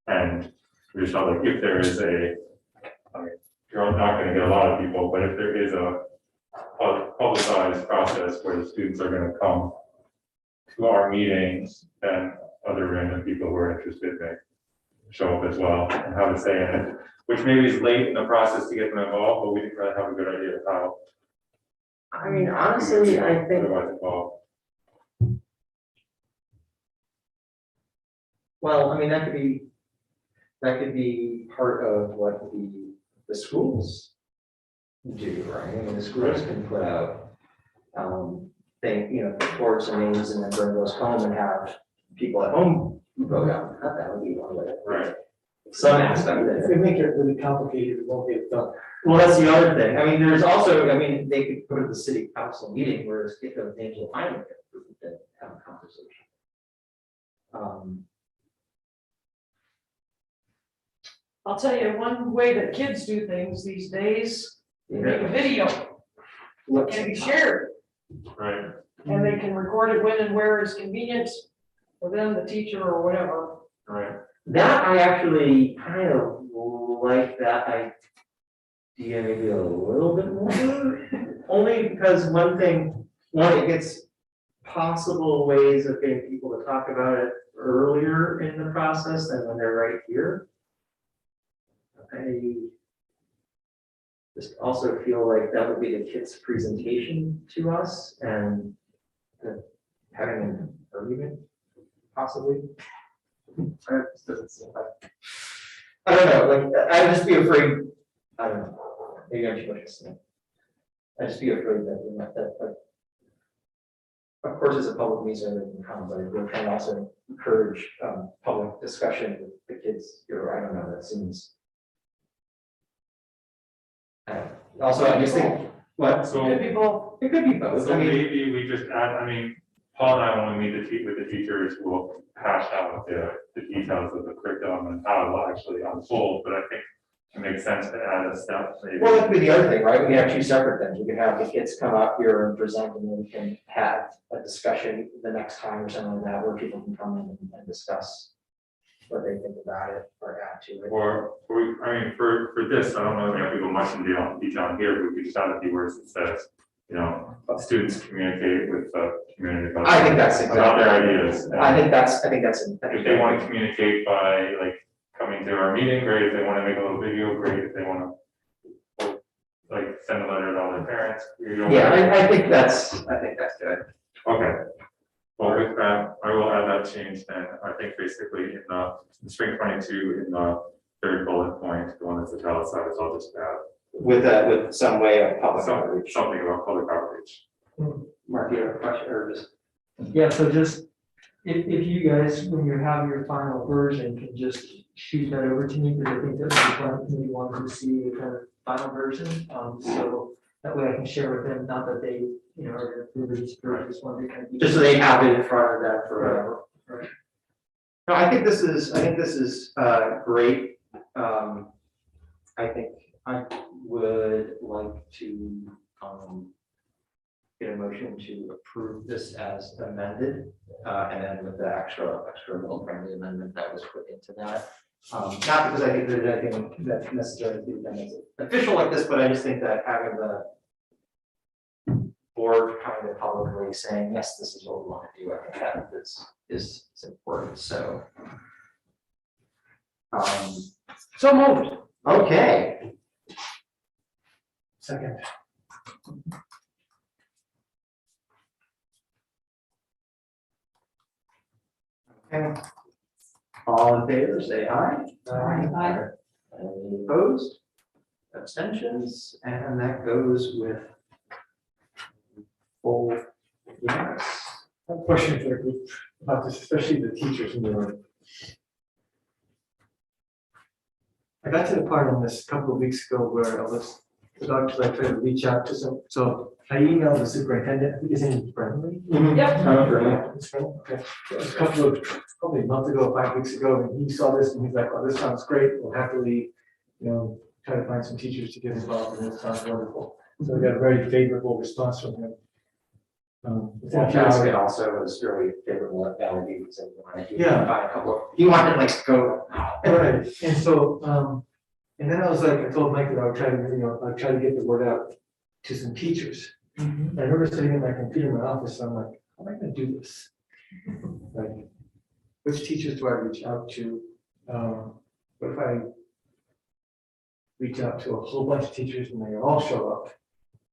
And we felt like if there is I mean, you're not gonna get a lot of people, but if there is a publicized process where the students are gonna come to our meetings, then other random people who are interested may show up as well and have a say in it, which maybe is late in the process to get them involved, but we didn't really have a good idea of how. I mean, honestly, I think. Otherwise involved. Well, I mean, that could be part of what the schools do, right? I mean, the schools can put out, reports and names and then bring those home and have people at home vote on that. That would be one way. Right. Some aspect of If it. we make it really complicated, it won't get done. Well, that's the other thing. I mean, there's also, I mean, they could go to the city council meeting where if those names will finally get approved and have a conversation. I'll tell you, one way that kids do things these days, they make a video, What can be shared, Right. and they can record it when and where is convenient for them, the teacher or whatever. Right. That I actually kind of like that idea maybe a little bit more. Only because it gets possible ways of getting people to talk about it earlier in the process than when they're right here. I just also feel like that would be the kid's presentation to us and having an argument possibly. I don't know, like, I'd just be afraid, I don't know, maybe I'm too much to say. I'd just be afraid that, of course, it's a public meeting that can come, but we're trying to also encourage, public discussion with the kids here, I don't know, that seems. Also, I just think, what? Could So, be both. It could be both, so I mean, maybe we just add, I mean, Paul and I, when we meet with the teachers, will hash out the details of the curriculum and how it will actually unfold, but I think it makes sense to add a step. Maybe. well, that could be the other thing, right? We can have two separate things. We can have the kids come up here and present, and then we can have a discussion the next time or something like that, where people can come in and discuss what they think about it or add to it. Or, I mean, for this, I don't know if we go much in detail here, but we just add a few words that says, students communicate with the community about. I think that's About their ideas. I think that's. If they want to communicate by like coming to our meeting, great. If they want to make a little video, great. If they want to like send a letter to all their parents? Yeah, I think that's good. Okay. Well, with that, I will add that change then. I think basically in the spring 22, in the third bullet point, the one that's italicized, I'll just add With some way of public some- outreach. something about public outreach. Mark, you have a question or just? Yeah, so just, if you guys, when you have your final version, can just shoot that over to me, because I think that would be fun, we want to see the kind of final version, so that way I can share with them, not that they, you know, are gonna approve or disapprove, just want to kind of. Just so they have it in front of them for whatever. Right. No, I think this is great. I think I would like to get a motion to approve this as amended, and then with the extra little friendly amendment that was put into that. Not because I think there's anything that's necessarily to be done as official like this, but I just think that having the board kind of publicly saying, yes, this is what we want to do, I think that is important, so. So moved. Okay. Second. Okay. All in favor, say aye. Aye. Any opposed? Abstentions, and that goes with full yes. I have a question for the group about this, especially the teachers in the room. I got to the part on this a couple of weeks ago where I was about to like try to reach out to some, so I emailed the superintendent, I think his name is Brendan. Yep. Oh, brilliant. It's from- okay. So it was a couple of, probably a month ago, 5 weeks ago, and he saw this and he's like, oh, this sounds great, we'll happily, you know, try to find some teachers to get involved in this, sounds wonderful. So we got a very favorable response from him. Within a Well, few hours. Basket also was really favorable at Valley View, so he Yeah. wanted find a couple of, he wanted like go. Right, and so, and then I was like, I told Mike that I would try to, you know, I'd try to get the word out to some teachers. And I remember sitting in my computer in my office, and I'm like, how am I gonna do this? Like, which teachers do I reach out to? What if I reach out to a whole bunch of teachers and they all show up?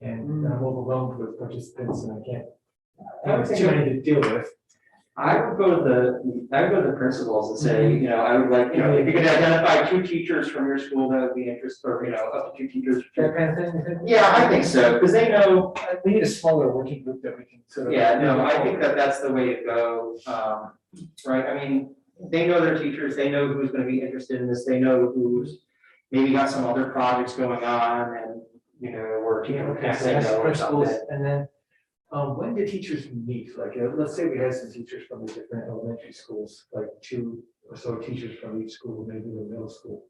And I'm overwhelmed with participants and I can't, it's too many to deal with. I would go to the principals and say, you know, I would like, you know, if you could identify 2 teachers from your school that would be interested, or, you know, up to 2 teachers. That kind of thing, you think? Yeah, I think so, because they know, We need a smaller working group that we can sort of. yeah, no, I think that that's the way to go, right, I mean, they know their teachers, they know who's gonna be interested in this, they know who's maybe got some other projects going on, and, you know, or, you know, Okay, can't so say that's no or principals, something. and then, when do teachers meet? Like, let's say we had some teachers from the different elementary schools, like 2 or so teachers from each school, maybe the middle school.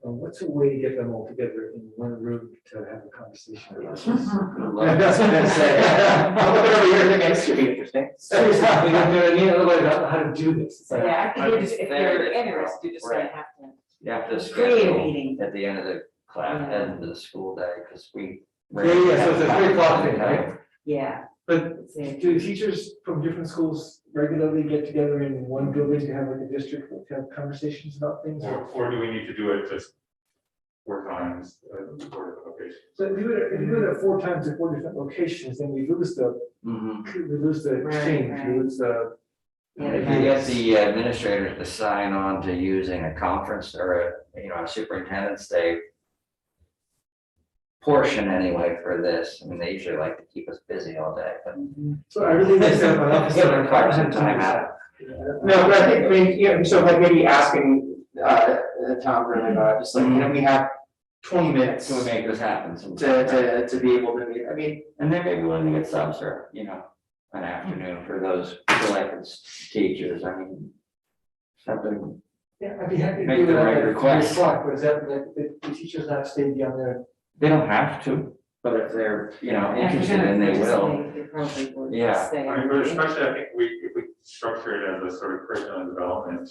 What's a way to get them all together in one room to have a conversation about this? That's what I'm gonna say. I'm looking over here, thinking this should be interesting. Seriously, we don't know, I mean, otherwise, I don't know how to do this. It's like- Yeah, I think you just, if Very you're difficult, interested, you're just gonna right. have to. You have to Create a schedule meeting. at the end of the class, Yeah. end of the school day, because we. Yeah, so it's a 3 o'clock thing, right? Yeah. But See, do teachers from different schools regularly get together in one building to have like a district, to have conversations about things? Or do we need to do it just 4 times, 4 different locations? So if you do it at 4 times at 4 different locations, then we lose the Right, exchange, right. we lose the. Yeah, If you get the administrators to sign on to using a conference or a superintendent's day portion anyway for this, I mean, they usually like to keep us busy all day, but. So I really like that my office. Yeah, but carve some time out. No, but I think, I mean, you know, so like maybe asking, Tom really about, just like, you know, we have 20 minutes So we make this happen to sometime. be able to meet, I mean, And then maybe willing to get subs or, an afternoon for those selected teachers, I mean, something. Yeah, I'd be happy to Make do the that right at 3 request. o'clock, but is that, like, the teachers not stay beyond there? They don't have to, but if they're, interested in, they will. They probably would Yeah. stay. I mean, but especially I think if we structure it as a sort of curriculum development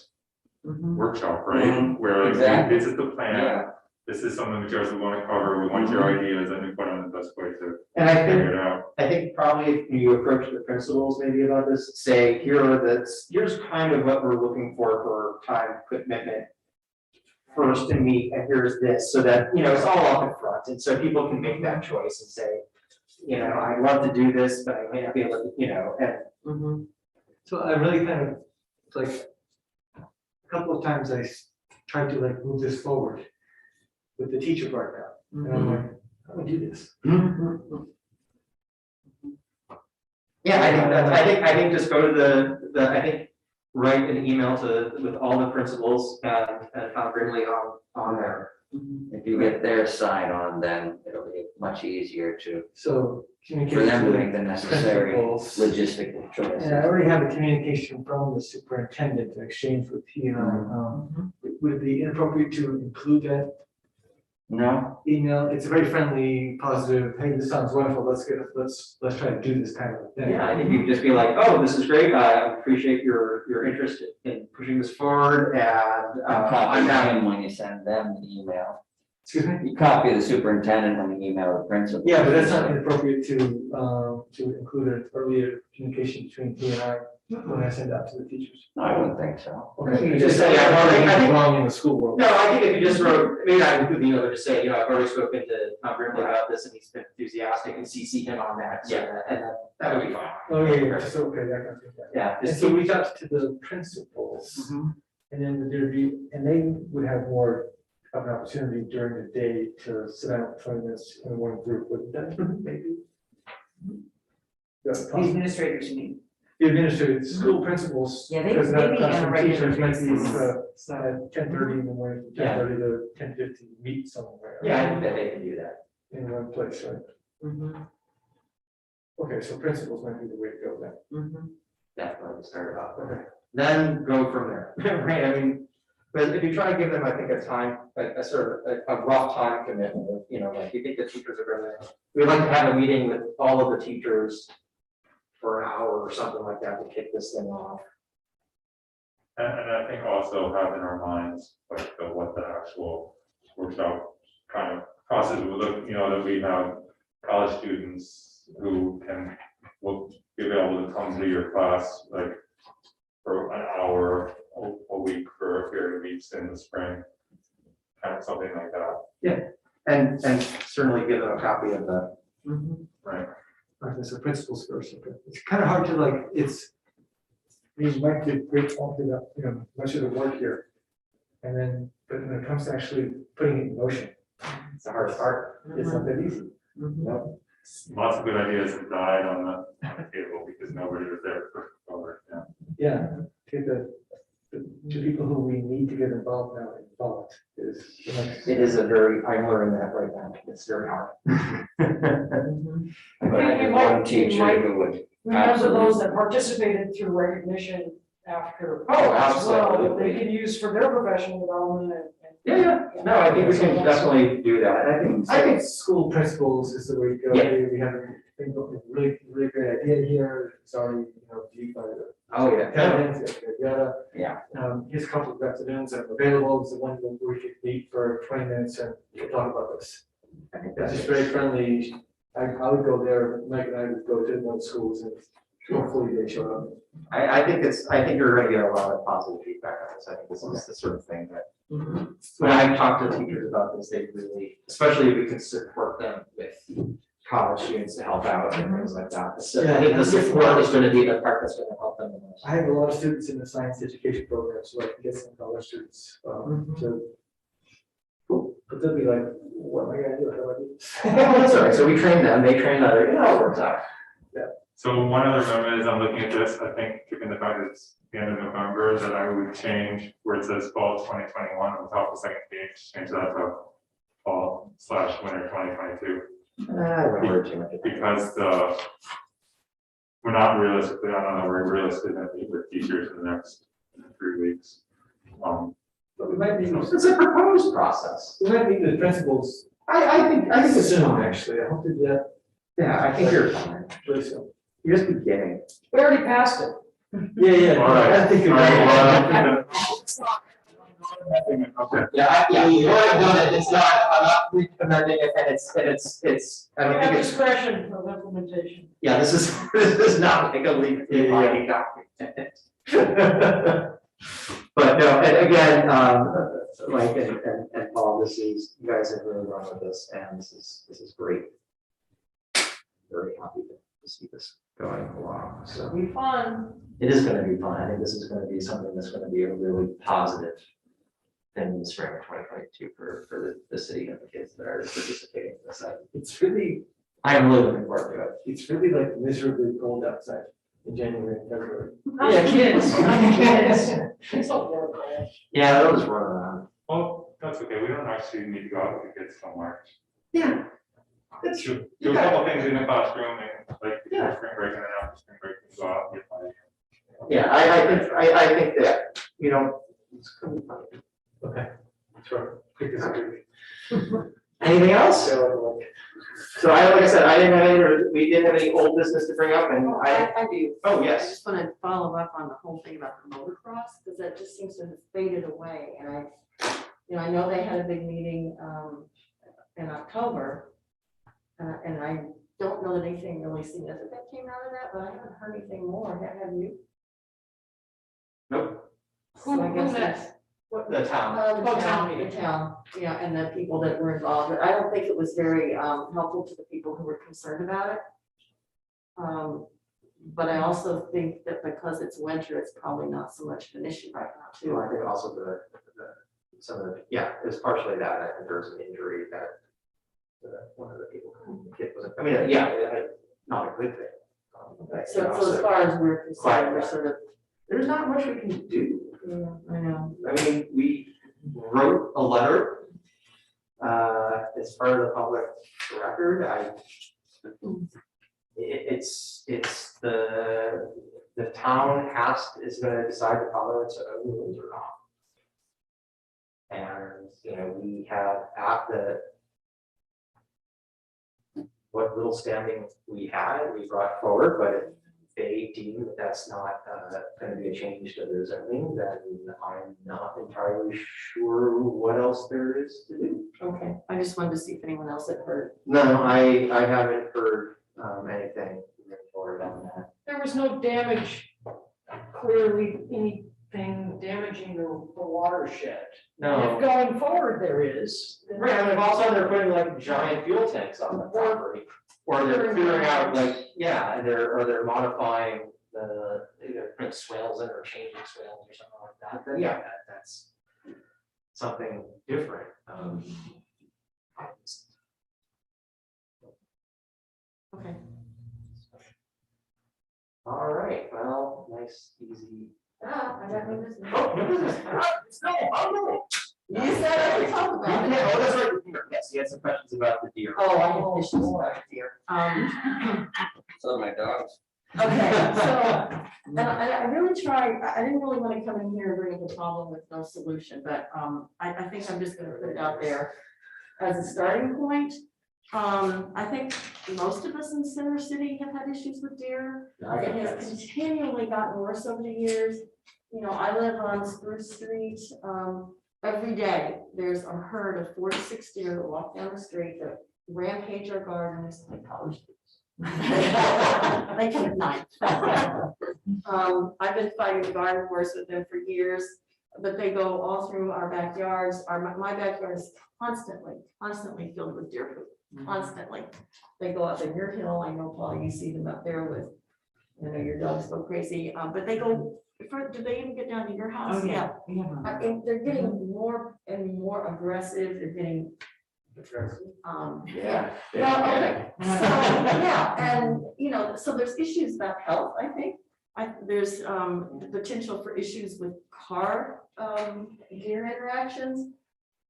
Mhm. workshop, right? Mhm. Where like, Exactly. this is the plan, Yeah, this is some of the materials we want to cover, we want your ideas, and we put on the best way to and I figure it out. think probably if you approach the principals maybe about this, say, here's kind of what we're looking for time commitment first to meet, and here's this, so that, you know, it's all up in front, and so people can make that choice and say, you know, I'd love to do this, but I may not be able to, you know, and So I really kind of, like, a couple of times tried to like move this forward with the teacher part now. And I'm like, how do I do this? yeah, I think just go to I think write an email with all the principals and Tom Grimley on there. If you get their sign on, then it'll be much easier to, So for communication. them to with make the necessary principals. logistical choices. And I already have a communication from the superintendent to exchange with he and I. Would it be inappropriate to include that No, email? It's a very friendly, positive, hey, this sounds wonderful, let's try to do this kind of thing. Yeah, I think you can just be like, oh, this is great, I appreciate your interest in pushing this forward, and copy I'm having. him when you send them the email. Excuse me? You copy the superintendent when you email the principal. Yeah, but that's not inappropriate to include an earlier communication between he and I when I send out to the teachers. No, I wouldn't think so. Okay, You just say, I've already- I think- wrong in the school world. No, I think if you just wrote, maybe not include the email, but just say, you know, I've already spoken to Tom Grimley about this, and he's been enthusiastic, and CC him on that, so and that would be fine. Oh, yeah, so, okay, I got it. Yeah, And just so reach out to the principals, and then there'd be, and they would have more of an opportunity during the day to sit down for 20 minutes in one group with them, maybe. The administrators, you mean? The administrators, school principals. Yeah, they because that meet on a classroom regular teachers might be, basis, so. At 10:30 in the morning, from Yeah. 10:30 to 10:50, meet somewhere. yeah, I think that they can do that. In one place, right? Okay, so principals might be the way to go then. Definitely start off, okay, then go from there, right, I mean, but if you try to give them, I think, a time, a sort of a rough time commitment, of, you know, like, you think the teachers are gonna, we'd like to have a meeting with all of the teachers for an hour or something like that to kick this thing off. And I think also have in our minds, like, what the actual workshop kind of process would look, you know, that we have college students who will be able to come to your class, like, for an hour a week for a period of weeks in the spring, kind of something like that. And certainly give them a copy of the. Right. Okay, so principals first, okay. It's kind of hard to like, you might do great, you know, much of the work here. And then, but when it comes to actually putting it in motion, It's the hardest part. it's not that easy. No? Lots of good ideas have died on the table because nobody was there to push it forward, yeah. Yeah, take the two people who we need to get involved now involved is. the next- It is I'm learning that right now, it's very hard. But I We had might- one we teacher might who would Remember those that participated through recognition after. Oh, as well, that absolutely. They can use for their professional development and. Yeah, no, I think we can definitely do that, and I think school principals is the way to go. Yeah. We have a really, really great idea here. It's already, you know, viewed by the. Oh, yeah. Tenants, yada, Yeah. yada. Here's a couple of residents that are available. It's the one that we could meet for 20 minutes and we'll talk about this. I think It's that's just very friendly. I would go there, Mike and I would go to those schools and hopefully they show up. I think you're gonna get a lot of positive feedback on this, I think this is the sort of thing that. When I've talked to teachers about this, they really, especially if we can support them with college students to help out and things like that. So I think the support is gonna be the part that's gonna help them the most. I have a lot of students in the science education program, so I can get some college students to. But they'll be like, what am I gonna do? How do I do this? That's all right, so we train them, they train others, it all works out. So one other moment as I'm looking at this, I think, given the fact that it's the end of November, that I would change where it says fall 2021 on the top of the second page, change that to fall/winter 2022. I wouldn't worry too much. Because we're not realistically, I don't know, we're realistically gonna meet with teachers in the next 3 weeks. But we might be, It's a proposed process. we might meet the principals I think it's soon, fine. actually. I hope to do that Yeah, I think you're fine. really soon. You're just beginning. We already passed it. Yeah. All right. I think you're All right, right. well, okay. Yeah, you already done it, it's not, I'm not recommending it, and it's, I We don't have think it's, discretion of implementation. yeah, this is not like a legally binding document. But no, and again, Mike and Paul, you guys have really run with this, and this is great. Very happy to see this going along, so. It'll be fun. It is gonna be fun. I think this is gonna be something that's gonna be a really positive thing in the spring of 2022 for the city and the kids that are participating in this. It's really, I'm really looking forward to it. It's really like miserably cold outside in January and February. Yeah, kids, kids. It's all horrible. Yeah, they'll just run around. Well, that's okay, we don't actually need to go out with the kids somewhere. Yeah. Do a couple things in the classroom and like before spring break and then after spring break, we go out and get money. Yeah, I think that, you know, it's gonna be fun. Okay. Sure. Pick this up. Anything else? So, So like I said, we didn't have any old business to bring up, and I do. oh, I yes. just want to follow up on the whole thing about the motocross, because that just seems to have faded away, and I know they had a big meeting, in October. And I don't know that anything really significant came out of that, but I haven't heard anything more, have you? Nope. So I guess Who that's. met? The town. The Oh, town town, meeting. the town, yeah, and the people that were involved, I don't think it was very helpful to the people who were concerned about it. But I also think that because it's winter, it's probably not so much of an issue right now, too. I think also some of the, yeah, it's partially that, I think there was an injury that one of the people, kid was, I mean, yeah, not a good thing. So as far as we're concerned, we're sort of, There's not much we can do. yeah, I know. I mean, we wrote a letter as part of the public record. It's the town is gonna decide to follow its own rules or not. And, you know, we have what little standing we had, we brought forward, but if they deem that that's not gonna be a change to their zoning, then I'm not entirely sure what else there is to do. Okay, I just wanted to see if anyone else had heard. No, I haven't heard anything forward on that. There was no damage, clearly anything damaging the watershed. And if going forward there is. then- Right, and also they're putting like giant fuel tanks on the property, or they're clearing out like, yeah, they're modifying putting swales in or changing swales or something like that, then yeah, that's something different. Okay. All right, well, nice, easy. Ah, I got no business. Oh, no business. No. You said I could talk about it. Yeah, oh, that's right, the deer. Yes, you had some questions about the deer. Oh, I have issues about it here. So do my dogs. Okay, so, and I really tried, I didn't really want to come in here and bring up a problem with no solution, but, I think I'm just gonna put it out there as a starting point. I think most of us in Center City have had issues with deer. It has continually gotten worse over the years. You know, I live on Spruce Street, every day, there's a herd of 4 to 6 deer that walk down the street that rampage our gardens, like college students. They come at night. I've been fighting the garden wars with them for years, but they go all through our backyards. My backyard is constantly filled with deer poop, constantly. They go up in your hill, I know, Paul, you see them up there with, you know, your dogs go crazy, but they go, do they even get down to your house? Yeah. And they're getting more and more aggressive, they're getting, Yeah. well, okay, so, yeah, and, you know, so there's issues about health, I think. There's the potential for issues with car deer interactions.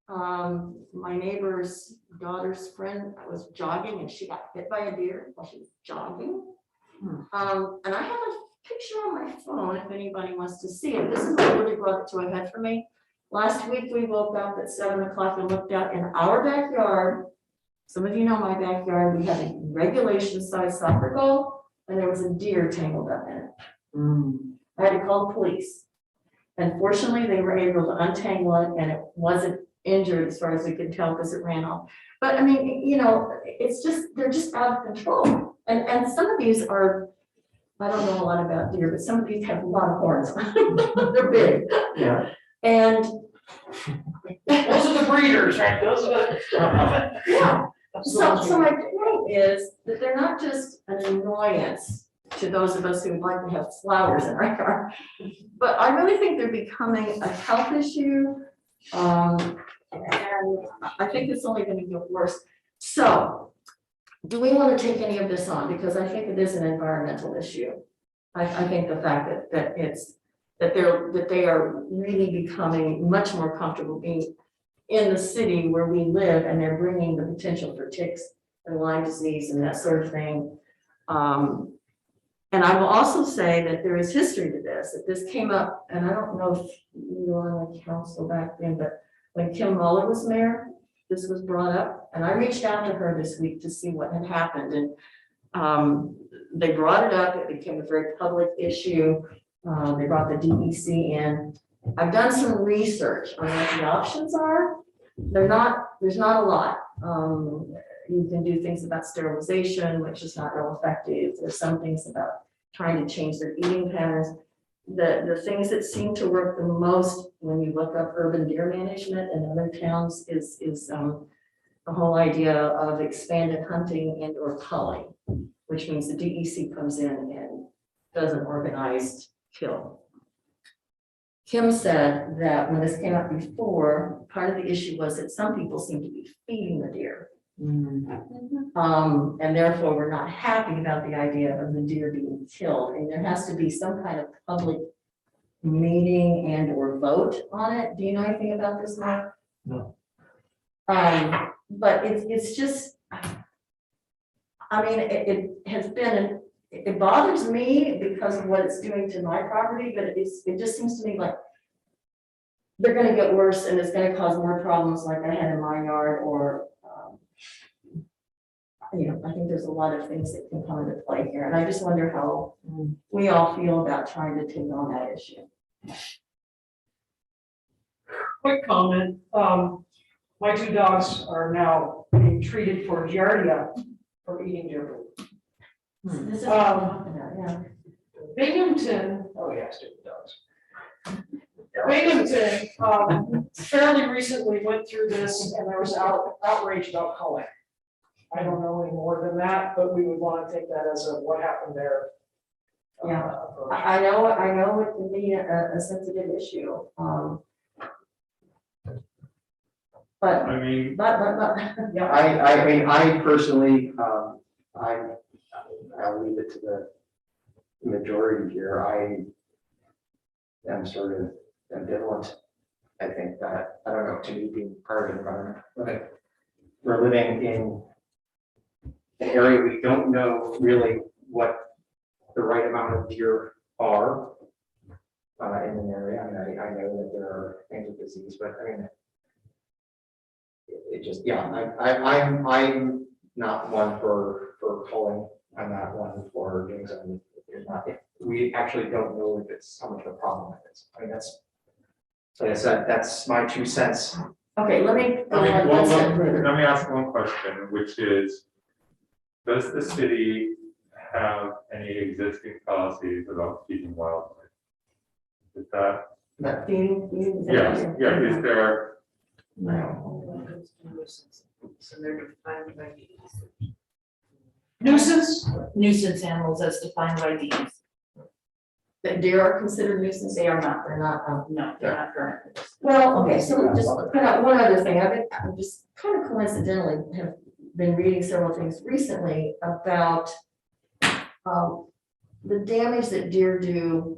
My neighbor's daughter's friend was jogging and she got hit by a deer while she was jogging. And I have a picture on my phone if anybody wants to see it. This is what really brought it to a head for me. Last week, we woke up at 7 o'clock and looked out in our backyard. Some of you know my backyard. We had a regulation size soccer goal and there was a deer tangled up in it. I had to call the police. And fortunately, they were able to untangle it and it wasn't injured as far as we could tell because it ran off. But I mean, you know, it's just, they're just out of control. And some of these are, I don't know a lot about deer, but some of these have a lot of horns. They're big. Yeah. And Those are the breeders, right? Those are the. Yeah, so my point is that they're not just an annoyance to those of us who would like to have flowers in our yard, but I really think they're becoming a health issue. And I think it's only gonna get worse. So, do we want to take any of this on? Because I think it is an environmental issue. I think the fact that they are really becoming much more comfortable being in the city where we live, and they're bringing the potential for ticks and Lyme disease and that sort of thing. And I will also say that there is history to this, that this came up, and I don't know if you were on the council back then, but when Kim Muller was mayor, this was brought up, and I reached out to her this week to see what had happened, and they brought it up, it became a very public issue. They brought the DEC in. I've done some research on what the options are. There's not a lot. You can do things about sterilization, which is not real effective. There's some things about trying to change their eating patterns. The things that seem to work the most when you look up urban deer management in other towns is the whole idea of expanded hunting and or culling, which means the DEC comes in and does an organized kill. Kim said that when this came up before, part of the issue was that some people seem to be feeding the deer. And therefore we're not happy about the idea of the deer being killed, and there has to be some kind of public meeting and or vote on it. Do you know anything about this, Mark? No. But it's just, I mean, it has been, it bothers me because of what it's doing to my property, but it just seems to me like they're gonna get worse and it's gonna cause more problems like I had in my yard, or I think there's a lot of things that can come into play here, and I just wonder how we all feel about trying to take on that issue. Quick comment, my two dogs are now being treated for giardia for eating deer food. This is what I'm talking about, yeah. Binghamton, oh yeah, stupid dogs. Binghamton, fairly recently went through this, and there was outrage about culling. I don't know any more than that, but we would want to take that as a what happened there. Yeah. Approach. I know it can be a sensitive issue, but, I mean, yeah. I mean, I personally, I'll leave it to the majority here. I am sort of ambivalent. I think that, I don't know, to me, being part of the environment, but we're living in an area we don't know really what the right amount of deer are in an area. I mean, I know that there are things with disease, but I mean, it just, yeah, I'm not one for culling. I'm not one for doing something. We actually don't know if it's how much of a problem it is. I mean, that's, like I said, that's my 2 cents. Okay, let me go I mean, on well, one step further. let me ask one question, which is, does the city have any existing policies about feeding wildlife? Is that, But feeding, is that yes, what you're- yeah, is there, So they're defined by these. Nuisance Animals as defined by these. That deer are considered nuisance? They are not, no, they're not current. Well, okay, so let me just put out one other thing. I'm just kind of coincidentally have been reading several things recently about the damage that deer do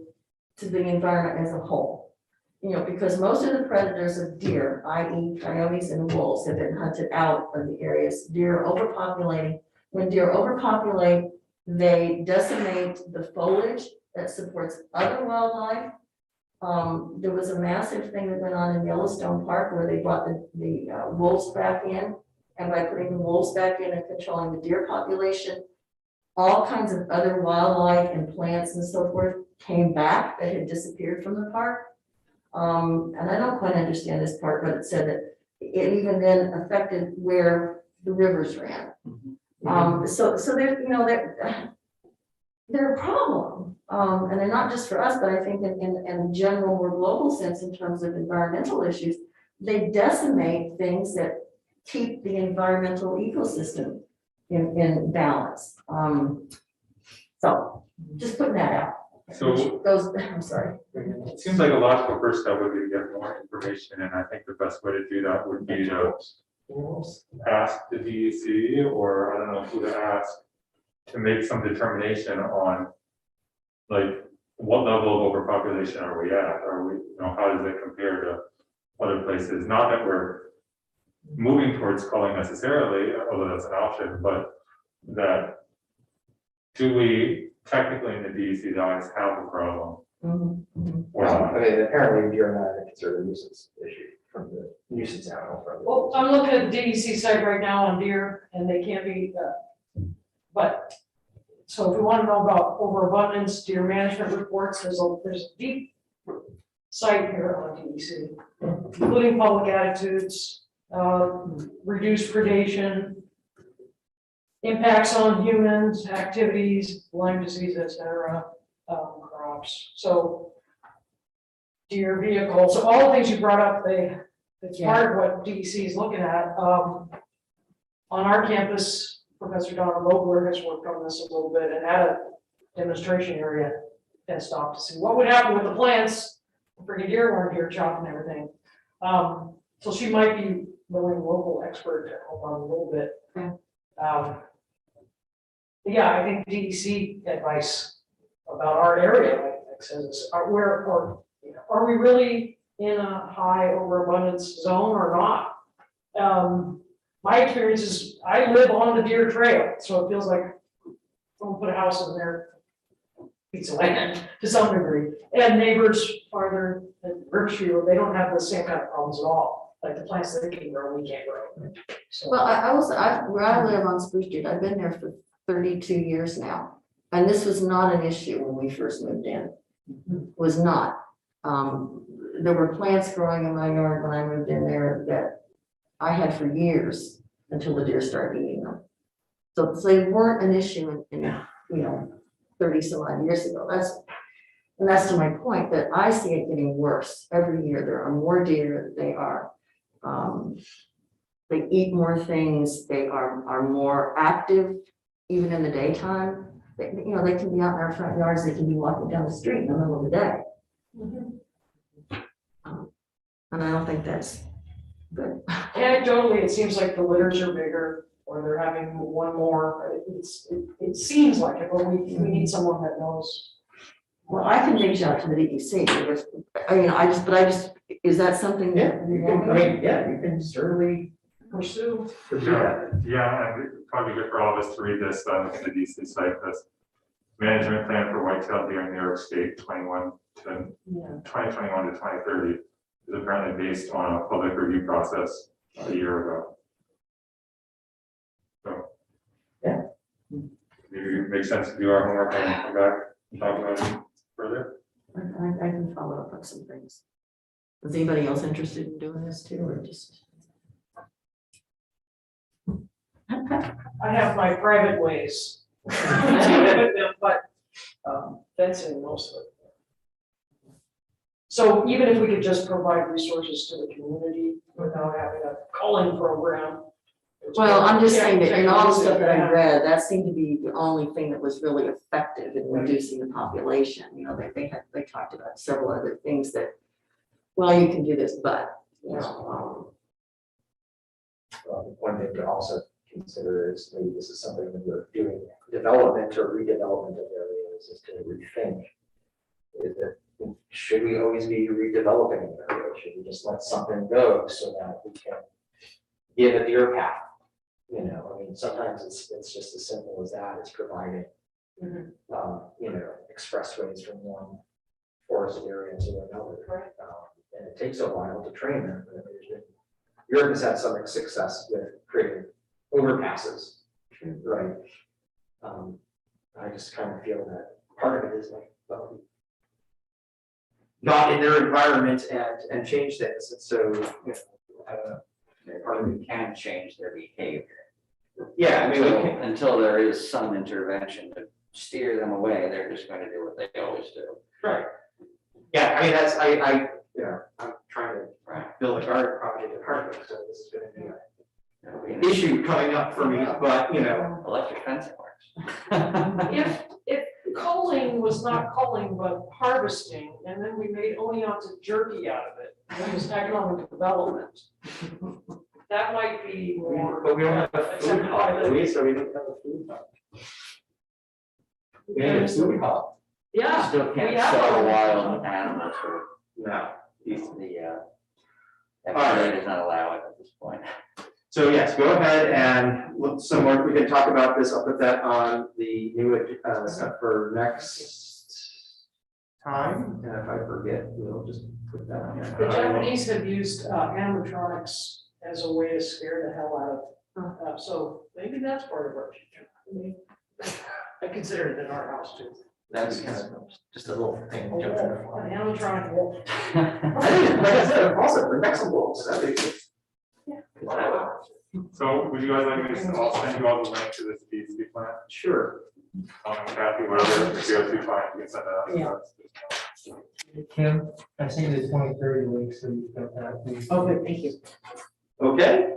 to the environment as a whole. Because most of the predators of deer, i.e. coyotes and wolves, have been hunted out of the areas. Deer are overpopulating. When deer overpopulate, they decimate the foliage that supports other wildlife. There was a massive thing that went on in Yellowstone Park where they brought the wolves back in. And by putting the wolves back in and controlling the deer population, all kinds of other wildlife and plants and so forth came back that had disappeared from the park. And I don't quite understand this part, but it said that it even then affected where the rivers ran. So there, they're a problem. And they're not just for us, but I think in general, more global sense in terms of environmental issues, they decimate things that keep the environmental ecosystem in balance. So just putting that out. So I'm sorry. it seems like a logical first step would be to get more information, and I think the best way to do that would be to ask the DEC, or I don't know who to ask, to make some determination on, like, what level of overpopulation are we at? Are we, how does it compare to other places? Not that we're moving towards culling necessarily, although that's an option, but that do we technically in the DEC's eyes have a problem? Or not? I mean, apparently you're not considered a nuisance issue from the nuisance animal. Well, I'm looking at the DEC site right now on deer, and they can't be, but, so if we want to know about overabundance, deer management reports, there's a deep site here on DEC, including public attitudes, reduced predation, impacts on humans, activities, Lyme disease, et cetera, crops. So deer vehicles, so all the things you brought up, it's part of what DEC is looking at. On our campus, Professor Donna Vogler has worked on this a little bit and had a demonstration area and stopped to see what would happen with the plants. Freaking deer weren't here chopping everything. So she might be willing local expert to help on a little bit. Yeah, I think DEC advice about our area, like says, are we really in a high overabundance zone or not? My experience is I live on the deer trail, so it feels like someone put a house in there, piece of land to some degree. And neighbors farther than Berkshire, they don't have the same kind of problems at all. Like the plants that they can grow, we can't grow. So, Well, where I live on Spruce Street, I've been there for 32 years now. And this was not an issue when we first moved in. Was not. There were plants growing in my yard when I moved in there that I had for years until the deer started eating them. So they weren't an issue in 30 some odd years ago. That's to my point that I see it getting worse every year. There are more deer. They eat more things. They are more active even in the daytime. They can be out in our front yards. They can be walking down the street in the middle of the day. And I don't think that's good. anecdotally, it seems like the litters are bigger, or they're having one more. It seems like it, but we need someone that knows. Well, I can reach out to the DEC. Because, is that something that you want? You can certainly Pursue. pursue that. Yeah, and it's probably good for all of us to read this, in the DC site, this management plan for whitetail deer in New York State, 2021 to 2030, is apparently based on a public review process a year ago. So. Yeah. Maybe it makes sense to do our homework and come back and talk about it further. I can follow up on some things. Is anybody else interested in doing this too, or just? I have my private ways. But fencing most of it. So even if we could just provide resources to the community without having a culling program. Well, I'm just saying that in all the stuff that I read, that seemed to be the only thing that was really effective in reducing the population. They talked about several other things that, well, you can do this, but, One thing to also consider is maybe this is something that we're doing development or redevelopment of areas is to rethink. Is that should we always be redeveloping an area? Should we just let something go so that we can give a deer path? Sometimes it's just as simple as that. It's providing expressways from one forested area to another. And it takes a while to train them. Europe has had some success with creating overpasses, right? I just kind of feel that part of it is like, not in their environment and change things. And so, I don't know. Or we can change their behavior. Yeah, I mean, we can. Until there is some intervention to steer them away, they're just gonna do what they always do. Right. Yeah, I mean, you know, I'm trying to build a garden project in Hartford, so this is gonna be It'll be an an issue coming up for me, but, you know, electric fencing works. If culling was not culling, but harvesting, and then we made Oneonta jerky out of it, and it was economic development. That might be more. but we don't have a food accepted by hub, the- do we? So we don't have a food hub. We need a food hub. Yeah. Still we can't have sell our- wild animals, or No. the, FDA does not allow it at this point. So yes, go ahead and look some more, we can talk about this, I'll put that on the new, stuff for next time, and if I forget, we'll just put that on The there. Japanese have used animatronics as a way to scare the hell out of, so maybe that's part of our future. I mean, I consider it in our house too. That's kind of just a little thing. A wolf, an animatronic wolf. I think, like I said, also, the next wolves, that'd be good. So would you guys like me to, I'll send you all the link to this DEC plan, Sure. Kathy, whatever, if you have to find, you can send that out. Kim, I sent you the 2030 link, so you've got that. Okay, thank you. Okay,